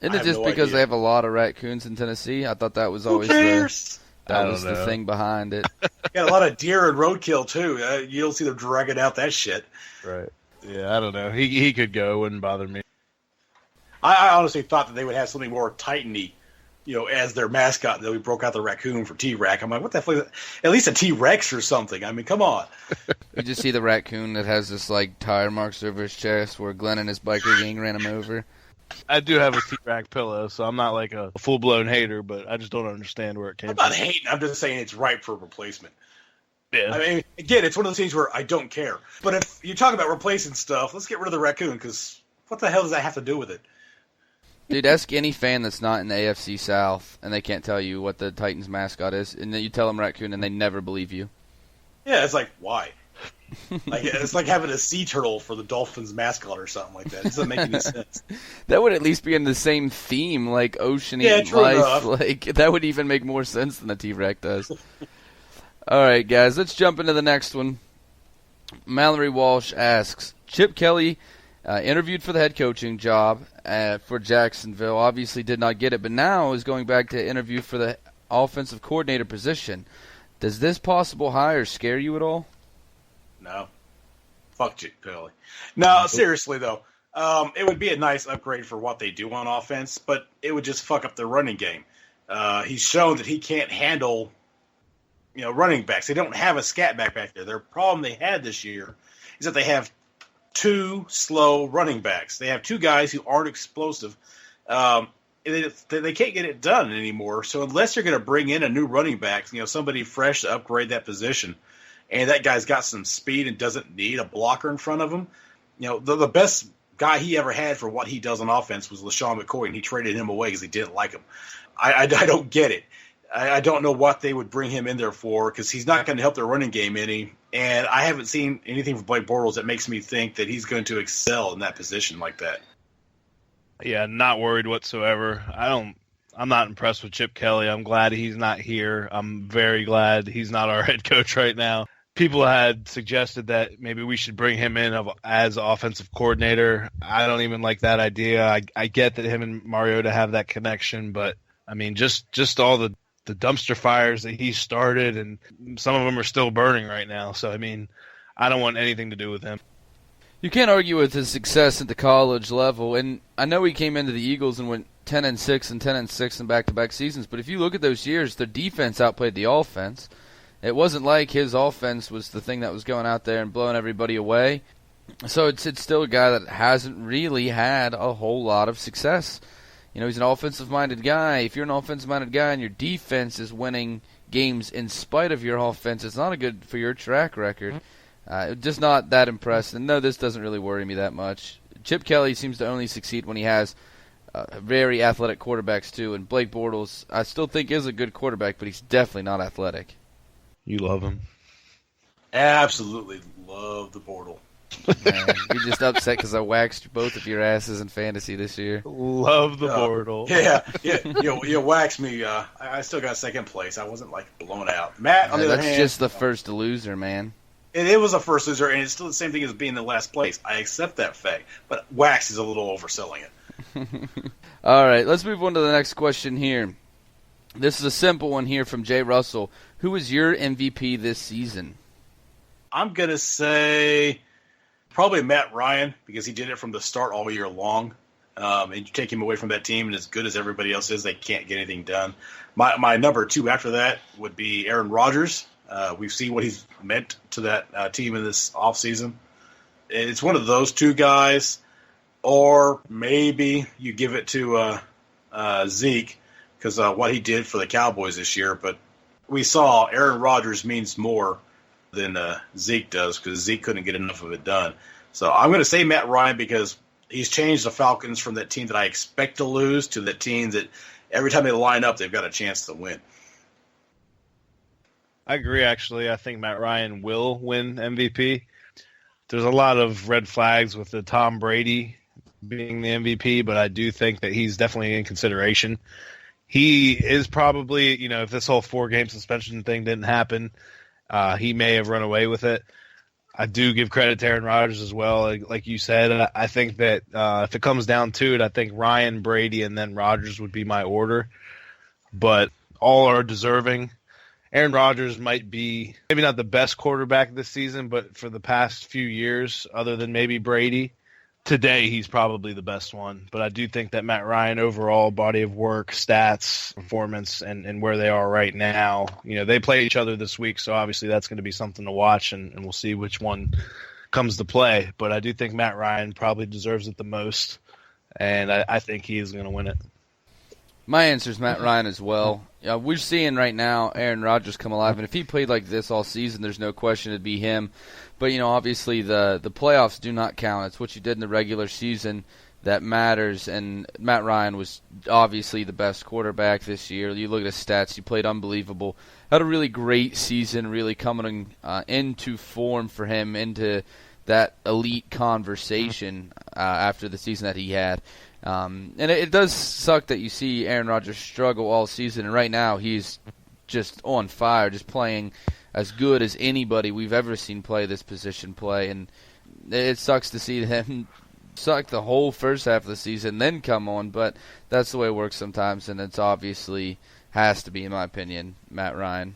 isn't it just because they have a lot of raccoons in Tennessee? I thought that was always the thing behind it. Got a lot of deer and roadkill too. You don't see them dragging out that shit. Right. Yeah, I don't know. He could go. Wouldn't bother me. I honestly thought that they would have something more Titan-y, as their mascot. That we broke out the raccoon for T-Rack. I'm like, what the fuck? At least a T-Rex or something. I mean, come on. You just see the raccoon that has this like tire marks over his chest where Glenn and his biker gang ran him over. I do have a T-Rack pillow, so I'm not like a full-blown hater, but I just don't understand where it came from. I'm not hating. I'm just saying it's ripe for replacement. Yeah. I mean, again, it's one of those things where I don't care. But if you talk about replacing stuff, let's get rid of the raccoon, because what the hell does that have to do with it? Dude, ask any fan that's not in the AFC South, and they can't tell you what the Titans mascot is, and then you tell them raccoon, and they never believe you. Yeah, it's like, why? It's like having a sea turtle for the Dolphins mascot or something like that. It doesn't make any sense. That would at least be in the same theme, like ocean life. Enough. Like that would even make more sense than the T-Rex does. All right, guys, let's jump into the next one. Mallory Walsh asks, Chip Kelly interviewed for the head coaching job for Jacksonville, obviously did not get it, but now is going back to interview for the offensive coordinator position. Does this possible hire scare you at all? No. Fuck Chip Kelly. No, seriously, though. It would be a nice upgrade for what they do on offense, but it would just fuck up their running game. He's shown that he can't handle running backs. They don't have a scat back there. Their problem they had this year is that they have two slow running backs. They have two guys who aren't explosive. They can't get it done anymore. So unless you're going to bring in a new running back, somebody fresh to upgrade that position, and that guy's got some speed and doesn't need a blocker in front of him, the best guy he ever had for what he does on offense was LaShawn McCoy, and he traded him away because he didn't like him. I don't get it. I don't know what they would bring him in there for, because he's not going to help their running game any. And I haven't seen anything from Blake Bortles that makes me think that he's going to excel in that position like that. Yeah, not worried whatsoever. I'm not impressed with Chip Kelly. I'm glad he's not here. I'm very glad he's not our head coach right now. People had suggested that maybe we should bring him in as offensive coordinator. I don't even like that idea. I get that him and Mariota have that connection, but I mean, just all the dumpster fires that he started, and some of them are still burning right now. So, I mean, I don't want anything to do with him. You can't argue with his success at the college level, and I know he came into the Eagles and went 10-6 and 10-6 in back-to-back seasons, but if you look at those years, their defense outplayed the offense. It wasn't like his offense was the thing that was going out there and blowing everybody away. So it's still a guy that hasn't really had a whole lot of success. He's an offensive-minded guy. If you're an offensive-minded guy and your defense is winning games in spite of your offense, it's not a good for your track record. Just not that impressed. And no, this doesn't really worry me that much. Chip Kelly seems to only succeed when he has very athletic quarterbacks too. And Blake Bortles, I still think is a good quarterback, but he's definitely not athletic. You love him. Absolutely love the portal. Man, you're just upset because I waxed both of your asses in fantasy this year. Love the portal. Yeah. You waxed me. I still got second place. I wasn't like blown out. Matt, on the other hand, that's just the first loser, man. It was a first loser, and it's still the same thing as being in last place. I accept that fact, but wax is a little overselling it. All right, let's move on to the next question here. This is a simple one here from Jay Russell. Who was your MVP this season? I'm going to say probably Matt Ryan, because he did it from the start all year long. And you take him away from that team, and as good as everybody else is, they can't get anything done. My number 2 after that would be Aaron Rodgers. We've seen what he's meant to that team in this offseason. It's one of those two guys, or maybe you give it to Zeke, because what he did for the Cowboys this year. But we saw Aaron Rodgers means more than Zeke does, because Zeke couldn't get enough of it done. So I'm going to say Matt Ryan, because he's changed the Falcons from that team that I expect to lose to the team that every time they line up, they've got a chance to win. I agree, actually. I think Matt Ryan will win MVP. There's a lot of red flags with the Tom Brady being the MVP, but I do think that he's definitely in consideration. He is probably, if this whole 4-game suspension thing didn't happen, he may have run away with it. I do give credit to Aaron Rodgers as well. Like you said, I think that if it comes down to it, I think Ryan, Brady, and then Rodgers would be my order. But all are deserving. Aaron Rodgers might be maybe not the best quarterback this season, but for the past few years, other than maybe Brady, today he's probably the best one. But I do think that Matt Ryan, overall body of work, stats, performance, and where they are right now, they play each other this week, so obviously that's going to be something to watch, and we'll see which one comes to play. But I do think Matt Ryan probably deserves it the most, and I think he is going to win it. My answer is Matt Ryan as well. We're seeing right now Aaron Rodgers come alive, and if he played like this all season, there's no question it'd be him. But, obviously the playoffs do not count. It's what you did in the regular season that matters, and Matt Ryan was obviously the best quarterback this year. You look at his stats, he played unbelievable. Had a really great season, really coming into form for him, into that elite conversation after the season that he had. And it does suck that you see Aaron Rodgers struggle all season, and right now he's just on fire, just playing as good as anybody we've ever seen play this position play, and it sucks to see him suck the whole first half of the season, then come on, but that's the way it works sometimes, and it's obviously has to be, in my opinion, Matt Ryan.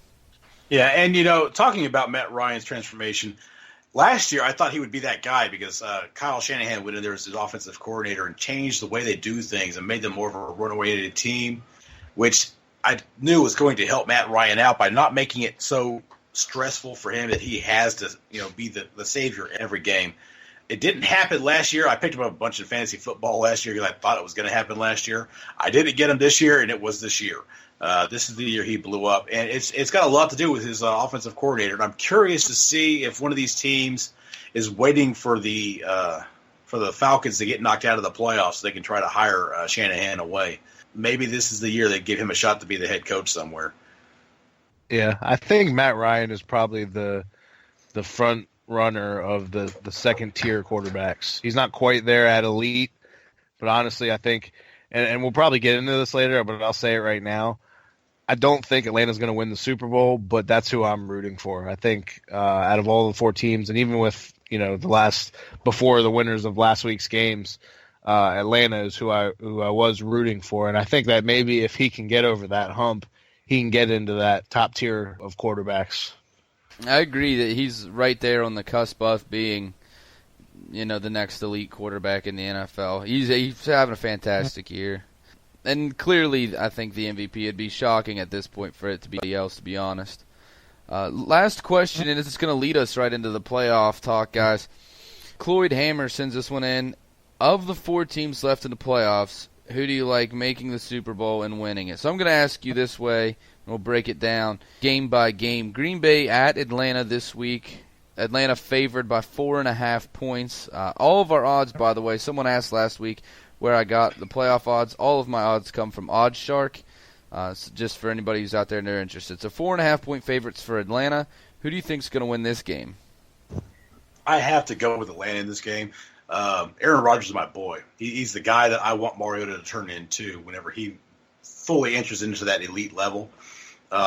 Yeah, and, talking about Matt Ryan's transformation, last year I thought he would be that guy because Kyle Shanahan went in there as his offensive coordinator and changed the way they do things and made them more of a runaway team, which I knew was going to help Matt Ryan out by not making it so stressful for him that he has to, be the savior every game. It didn't happen last year. I picked him up a bunch of fantasy football last year because I thought it was going to happen last year. I didn't get him this year, and it was this year. This is the year he blew up, and it's got a lot to do with his offensive coordinator. And I'm curious to see if one of these teams is waiting for the Falcons to get knocked out of the playoffs so they can try to hire Shanahan away. Maybe this is the year they give him a shot to be the head coach somewhere. Yeah, I think Matt Ryan is probably the front runner of the second tier quarterbacks. He's not quite there at elite, but honestly, I think, and we'll probably get into this later, but I'll say it right now. I don't think Atlanta's going to win the Super Bowl, but that's who I'm rooting for. I think out of all the 4 teams, and even with before the winners of last week's games, Atlanta is who I was rooting for, and I think that maybe if he can get over that hump, he can get into that top tier of quarterbacks. I agree that he's right there on the cusp of being, the next elite quarterback in the NFL. He's having a fantastic year. And clearly, I think the MVP would be shocking at this point for it to be else, to be honest. Last question, and this is going to lead us right into the playoff talk, guys. Cloyd Hammer sends this one in. Of the 4 teams left in the playoffs, who do you like making the Super Bowl and winning it? So I'm going to ask you this way, and we'll break it down game by game. Green Bay at Atlanta this week. Atlanta favored by 4.5 points. All of our odds, by the way, someone asked last week where I got the playoff odds. All of my odds come from OddsShark, so just for anybody who's out there and they're interested. So 4.5 point favorites for Atlanta. Who do you think is going to win this game? I have to go with Atlanta in this game. Aaron Rodgers is my boy. He's the guy that I want Mariota to turn into whenever he fully enters into that elite level.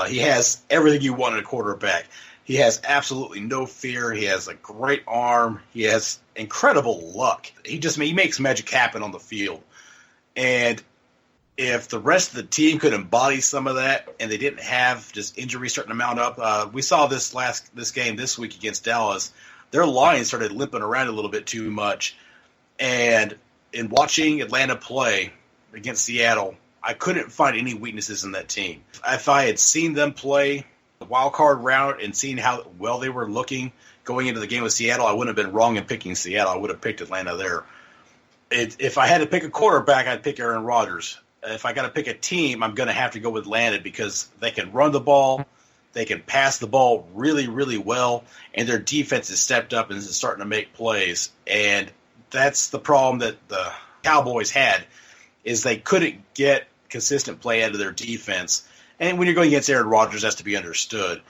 He has everything you want in a quarterback. He has absolutely no fear. He has a great arm. He has incredible luck. He makes magic happen on the field. And if the rest of the team could embody some of that and they didn't have just injuries starting to mount up, we saw this game this week against Dallas. Their line started limping around a little bit too much. And in watching Atlanta play against Seattle, I couldn't find any weaknesses in that team. If I had seen them play the wild card round and seen how well they were looking going into the game with Seattle, I wouldn't have been wrong in picking Seattle. I would have picked Atlanta there. If I had to pick a quarterback, I'd pick Aaron Rodgers. If I got to pick a team, I'm going to have to go with Atlanta because they can run the ball, they can pass the ball really, really well, and their defense has stepped up and is starting to make plays. And that's the problem that the Cowboys had, is they couldn't get consistent play out of their defense. And when you're going against Aaron Rodgers, that's to be understood.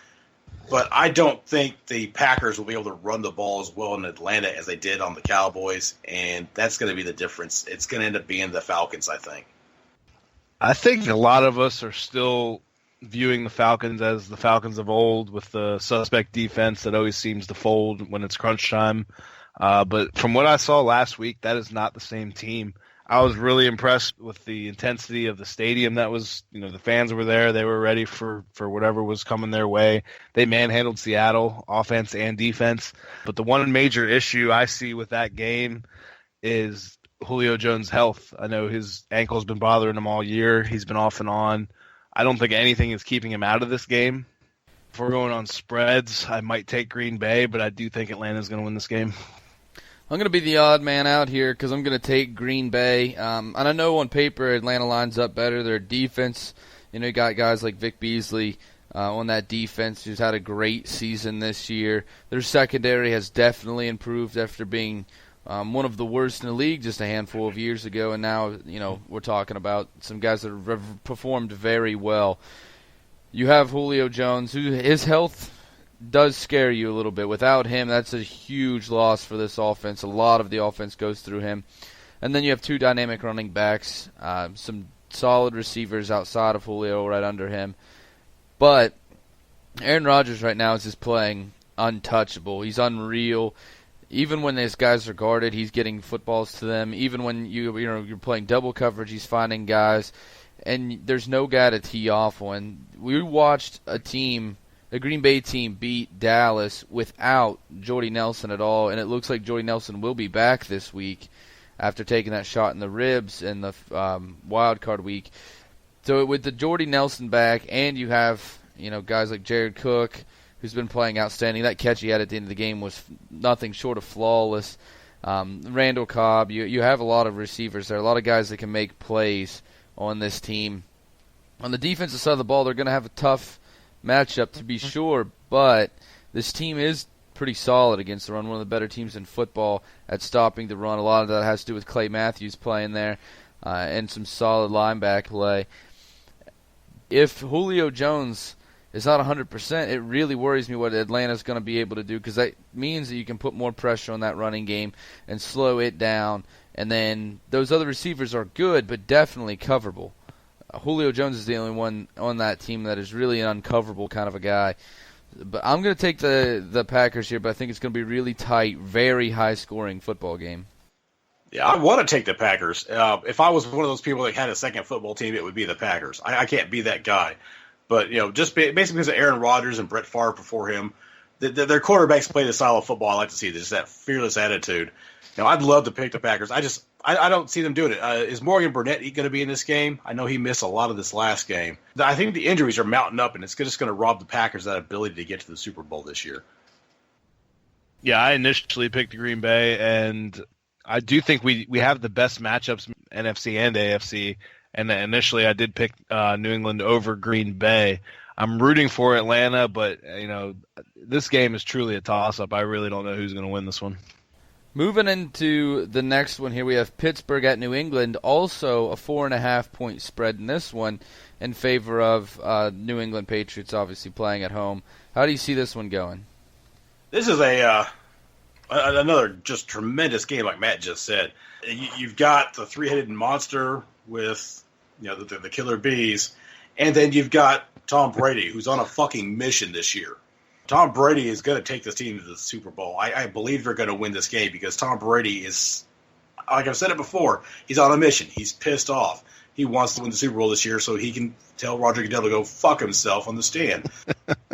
But I don't think the Packers will be able to run the ball as well in Atlanta as they did on the Cowboys, and that's going to be the difference. It's going to end up being the Falcons, I think. I think a lot of us are still viewing the Falcons as the Falcons of old with the suspect defense that always seems to fold when it's crunch time. But from what I saw last week, that is not the same team. I was really impressed with the intensity of the stadium. That was, the fans were there. They were ready for whatever was coming their way. They manhandled Seattle, offense and defense. But the one major issue I see with that game is Julio Jones' health. I know his ankle's been bothering him all year. He's been off and on. I don't think anything is keeping him out of this game. If we're going on spreads, I might take Green Bay, but I do think Atlanta's going to win this game. I'm going to be the odd man out here because I'm going to take Green Bay. And I know on paper Atlanta lines up better. Their defense, you got guys like Vic Beasley on that defense who's had a great season this year. Their secondary has definitely improved after being one of the worst in the league just a handful of years ago. And now, we're talking about some guys that have performed very well. You have Julio Jones, who his health does scare you a little bit. Without him, that's a huge loss for this offense. A lot of the offense goes through him. And then you have two dynamic running backs, some solid receivers outside of Julio right under him. But Aaron Rodgers right now is just playing untouchable. He's unreal. Even when these guys are guarded, he's getting footballs to them. Even when you're playing double coverage, he's finding guys. And there's no guy to tee off on. We watched a Green Bay team beat Dallas without Jordy Nelson at all, and it looks like Jordy Nelson will be back this week after taking that shot in the ribs in the wild card week. So with the Jordy Nelson back, and you have guys like Jared Cook, who's been playing outstanding. That catch he had at the end of the game was nothing short of flawless. Randall Cobb, you have a lot of receivers there, a lot of guys that can make plays on this team. On the defensive side of the ball, they're going to have a tough matchup to be sure, but this team is pretty solid against the run, one of the better teams in football at stopping the run. A lot of that has to do with Clay Matthews playing there and some solid linebacker play. If Julio Jones is not 100%, it really worries me what Atlanta's going to be able to do, because that means that you can put more pressure on that running game and slow it down, and then those other receivers are good but definitely coverable. Julio Jones is the only one on that team that is really an uncoverable kind of a guy. But I'm going to take the Packers here, but I think it's going to be really tight, very high-scoring football game. Yeah, I want to take the Packers. If I was one of those people that had a second football team, it would be the Packers. I can't be that guy. But, just basically because of Aaron Rodgers and Brett Favre before him, their quarterbacks play the style of football I like to see. There's that fearless attitude. I'd love to pick the Packers. I don't see them doing it. Is Morgan Burnett going to be in this game? I know he missed a lot of this last game. I think the injuries are mounting up, and it's just going to rob the Packers of that ability to get to the Super Bowl this year. Yeah, I initially picked Green Bay, and I do think we have the best matchups, NFC and AFC. And initially I did pick New England over Green Bay. I'm rooting for Atlanta, but this game is truly a toss-up. I really don't know who's going to win this one. Moving into the next one here, we have Pittsburgh at New England. Also a 4.5-point spread in this one in favor of New England Patriots, obviously playing at home. How do you see this one going? This is another just tremendous game, like Matt just said. You've got the three-headed monster with the killer bees, and then you've got Tom Brady, who's on a fucking mission this year. Tom Brady is going to take this team to the Super Bowl. I believe they're going to win this game because Tom Brady is, like I've said it before, he's on a mission. He's pissed off. He wants to win the Super Bowl this year so he can tell Roger Goodell to go fuck himself on the stand.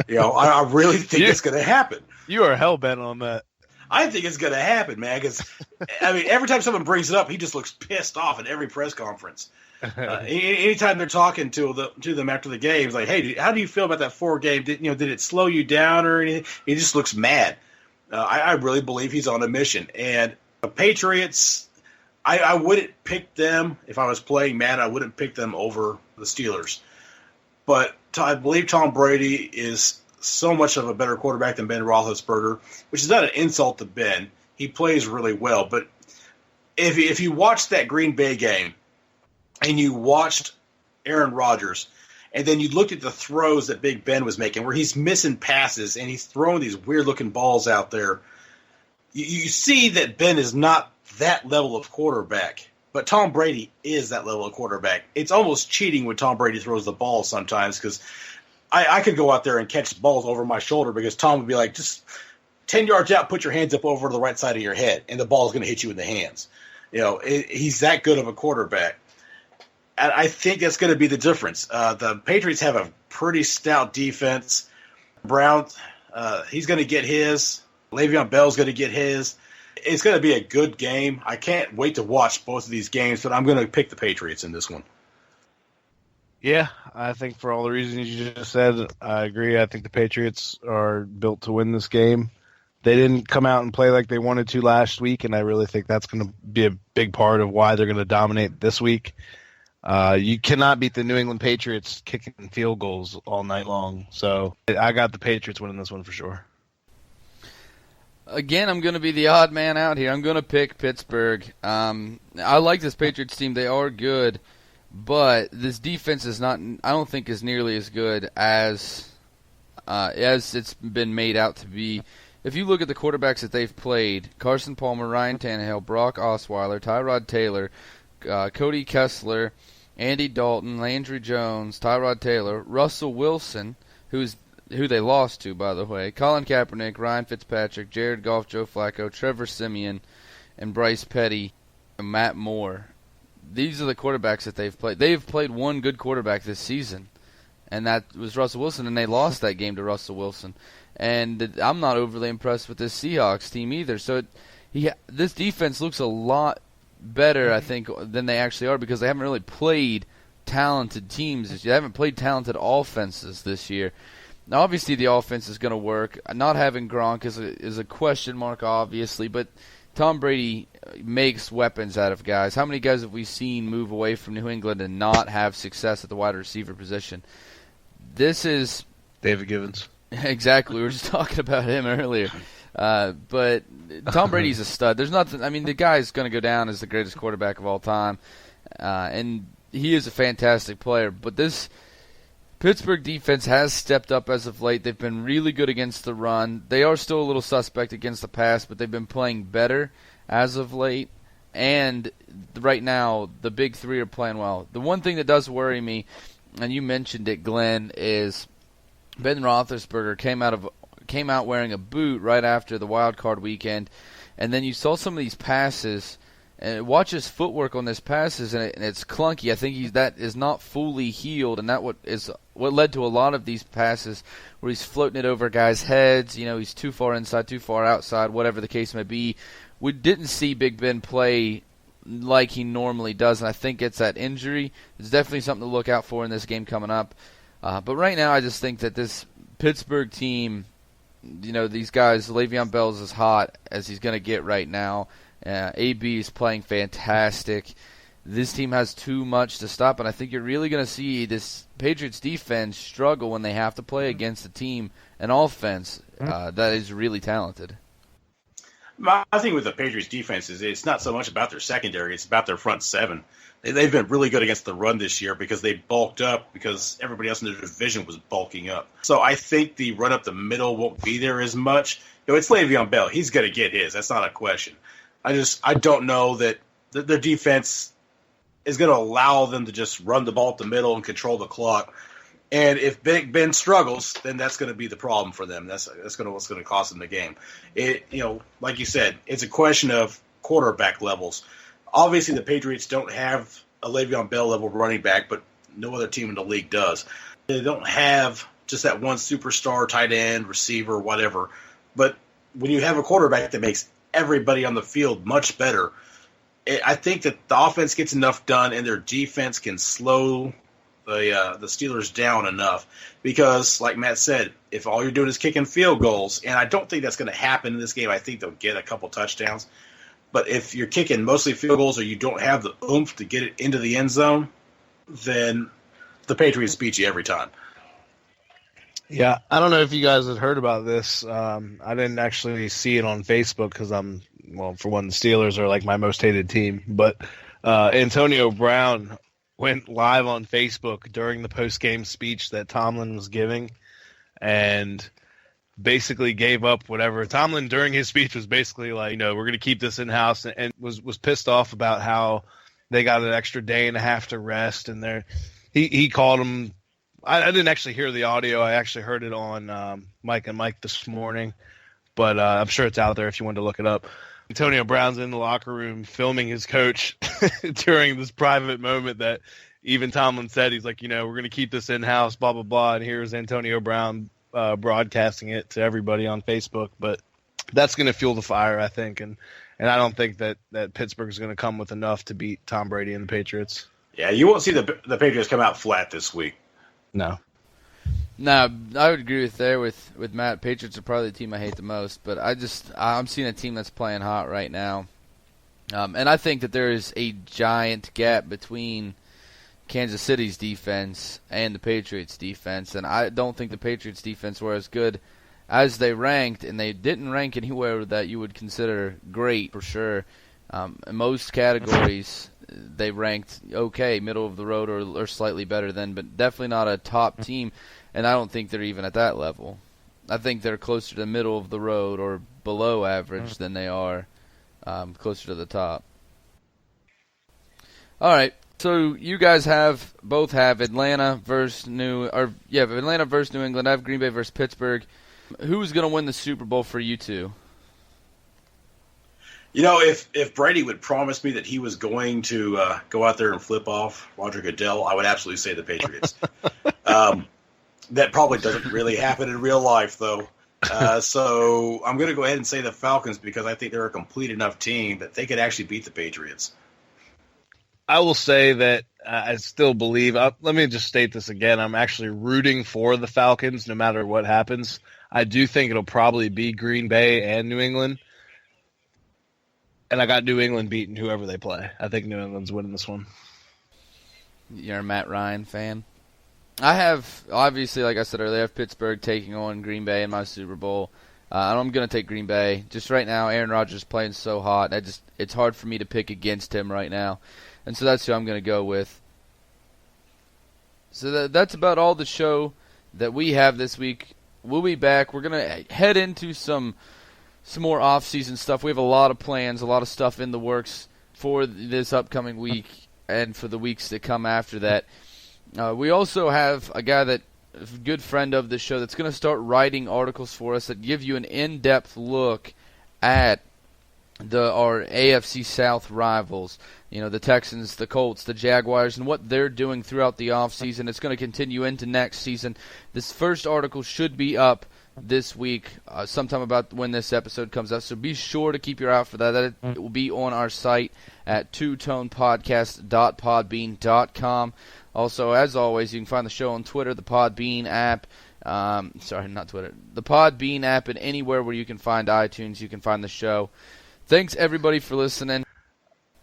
I really think it's going to happen. You are hell-bent on that. I think it's going to happen, man, because, every time someone brings it up, he just looks pissed off at every press conference. Anytime they're talking to them after the game, it's like, hey, how do you feel about that 4 game? Did it slow you down or anything? He just looks mad. I really believe he's on a mission. And the Patriots, I wouldn't pick them if I was playing Matt. I wouldn't pick them over the Steelers. But I believe Tom Brady is so much of a better quarterback than Ben Roethlisberger, which is not an insult to Ben. He plays really well. But if you watch that Green Bay game, and you watched Aaron Rodgers, and then you looked at the throws that Big Ben was making, where he's missing passes and he's throwing these weird-looking balls out there, you see that Ben is not that level of quarterback, but Tom Brady is that level of quarterback. It's almost cheating when Tom Brady throws the ball sometimes because I could go out there and catch balls over my shoulder because Tom would be like, just 10 yards out, put your hands up over to the right side of your head, and the ball is going to hit you in the hands. He's that good of a quarterback. And I think that's going to be the difference. The Patriots have a pretty stout defense. Brown, he's going to get his. Le'Veon Bell's going to get his. It's going to be a good game. I can't wait to watch both of these games, but I'm going to pick the Patriots in this one. Yeah, I think for all the reasons you just said, I agree. I think the Patriots are built to win this game. They didn't come out and play like they wanted to last week, and I really think that's going to be a big part of why they're going to dominate this week. You cannot beat the New England Patriots kicking field goals all night long. So I got the Patriots winning this one for sure. Again, I'm going to be the odd man out here. I'm going to pick Pittsburgh. I like this Patriots team. They are good, but this defense is not. I don't think is nearly as good as it's been made out to be. If you look at the quarterbacks that they've played, Carson Palmer, Ryan Tannehill, Brock Osweiler, Tyrod Taylor, Cody Kessler, Andy Dalton, Landry Jones, Tyrod Taylor, Russell Wilson, who they lost to, by the way, Colin Kaepernick, Ryan Fitzpatrick, Jared Goff, Joe Flacco, Trevor Siemian, and Bryce Petty, and Matt Moore. These are the quarterbacks that they've played. They've played one good quarterback this season, and that was Russell Wilson, and they lost that game to Russell Wilson. And I'm not overly impressed with this Seahawks team either. So this defense looks a lot better, I think, than they actually are because they haven't really played talented teams. They haven't played talented offenses this year. Now, obviously, the offense is going to work. Not having Gronk is a question mark, obviously, but Tom Brady makes weapons out of guys. How many guys have we seen move away from New England and not have success at the wide receiver position? This is David Givens. Exactly. We were just talking about him earlier. But Tom Brady's a stud. There's nothing. I mean, the guy's going to go down as the greatest quarterback of all time, and he is a fantastic player. But this Pittsburgh defense has stepped up as of late. They've been really good against the run. They are still a little suspect against the pass, but they've been playing better as of late. And right now, the big three are playing well. The one thing that does worry me, and you mentioned it, Glenn, is Ben Roethlisberger came out wearing a boot right after the wild card weekend, and then you saw some of these passes, and watch his footwork on these passes, and it's clunky. I think that is not fully healed, and that is what led to a lot of these passes where he's floating it over guys' heads. He's too far inside, too far outside, whatever the case may be. We didn't see Big Ben play like he normally does, and I think it's that injury. It's definitely something to look out for in this game coming up. But right now, I just think that this Pittsburgh team, these guys, Le'Veon Bell is as hot as he's going to get right now. AB is playing fantastic. this team has too much to stop, and I think you're really going to see this Patriots defense struggle when they have to play against a team, an offense that is really talented. My thing with the Patriots defense is it's not so much about their secondary, it's about their front seven. They've been really good against the run this year because they bulked up because everybody else in the division was bulking up. So I think the run up the middle won't be there as much. It's Le'Veon Bell. He's going to get his. That's not a question. I don't know that their defense is going to allow them to just run the ball up the middle and control the clock. And if Big Ben struggles, then that's going to be the problem for them. That's what's going to cost them the game. Like you said, it's a question of quarterback levels. Obviously, the Patriots don't have a Le'Veon Bell level running back, but no other team in the league does. They don't have just that one superstar tight end, receiver, whatever. But when you have a quarterback that makes everybody on the field much better, I think that the offense gets enough done and their defense can slow the Steelers down enough. Because, like Matt said, if all you're doing is kicking field goals, and I don't think that's going to happen in this game, I think they'll get a couple touchdowns. But if you're kicking mostly field goals or you don't have the oomph to get it into the end zone, then the Patriots beat you every time. Yeah, I don't know if you guys had heard about this. I didn't actually see it on Facebook because for one, the Steelers are like my most hated team. But Antonio Brown went live on Facebook during the post-game speech that Tomlin was giving and basically gave up whatever. Tomlin, during his speech, was basically like, we're going to keep this in-house, and was pissed off about how they got an extra day and a half to rest. And he called them. I didn't actually hear the audio. I actually heard it on Mike and Mike this morning, but I'm sure it's out there if you wanted to look it up. Antonio Brown's in the locker room filming his coach during this private moment that even Tomlin said, he's like, we're going to keep this in-house, blah, blah, blah. And here's Antonio Brown broadcasting it to everybody on Facebook. But that's going to fuel the fire, I think. And I don't think that Pittsburgh is going to come with enough to beat Tom Brady and the Patriots. Yeah, you won't see the Patriots come out flat this week. No, I would agree with Matt. Patriots are probably the team I hate the most, but I'm seeing a team that's playing hot right now. And I think that there is a giant gap between Kansas City's defense and the Patriots' defense, and I don't think the Patriots' defense were as good as they ranked, and they didn't rank anywhere that you would consider great for sure. In most categories, they ranked okay, middle of the road or slightly better than, but definitely not a top team, and I don't think they're even at that level. I think they're closer to the middle of the road or below average than they are closer to the top. All right. So you guys both have Atlanta versus New England. I have Green Bay versus Pittsburgh. Who's going to win the Super Bowl for you two? If Brady would promise me that he was going to go out there and flip off Roger Goodell, I would absolutely say the Patriots. That probably doesn't really happen in real life, though. So I'm going to go ahead and say the Falcons because I think they're a complete enough team that they could actually beat the Patriots. I will say that I still believe. Let me just state this again. I'm actually rooting for the Falcons no matter what happens. I do think it'll probably be Green Bay and New England. And I got New England beating whoever they play. I think New England's winning this one. You're a Matt Ryan fan? I have, obviously, like I said earlier, I have Pittsburgh taking on Green Bay in my Super Bowl. I'm going to take Green Bay. Just right now, Aaron Rodgers is playing so hot. It's hard for me to pick against him right now. And so that's who I'm going to go with. So that's about all the show that we have this week. We'll be back. We're going to head into some more off-season stuff. We have a lot of plans, a lot of stuff in the works for this upcoming week and for the weeks that come after that. We also have a good friend of the show that's going to start writing articles for us that give you an in-depth look at our AFC South rivals. The Texans, the Colts, the Jaguars, and what they're doing throughout the offseason. It's going to continue into next season. This first article should be up this week, sometime about when this episode comes out. So be sure to keep your eye out for that. It will be on our site at twotonepodcast.podbean.com. Also, as always, you can find the show on Twitter, the Podbean app. The Podbean app, and anywhere where you can find iTunes, you can find the show. Thanks, everybody, for listening.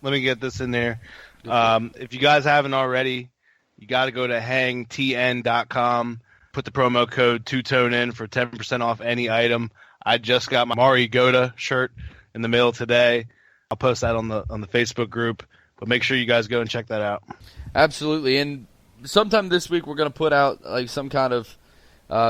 Let me get this in there. If you guys haven't already, you got to go to hangtn.com, put the promo code two-tone in for 10% off any item. I just got my Mari Goda shirt in the mail today. I'll post that on the Facebook group, but make sure you guys go and check that out. Absolutely, and sometime this week we're going to put out like some kind of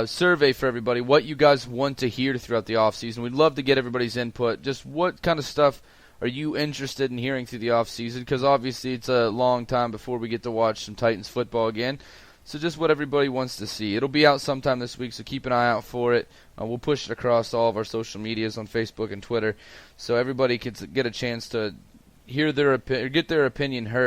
survey for everybody, what you guys want to hear throughout the offseason. We'd love to get everybody's input. Just what kind of stuff are you interested in hearing through the offseason? Because obviously it's a long time before we get to watch some Titans football again. So just what everybody wants to see. It'll be out sometime this week, so keep an eye out for it. We'll push it across all of our social medias on Facebook and Twitter, so everybody can get a chance to hear their get their opinion heard.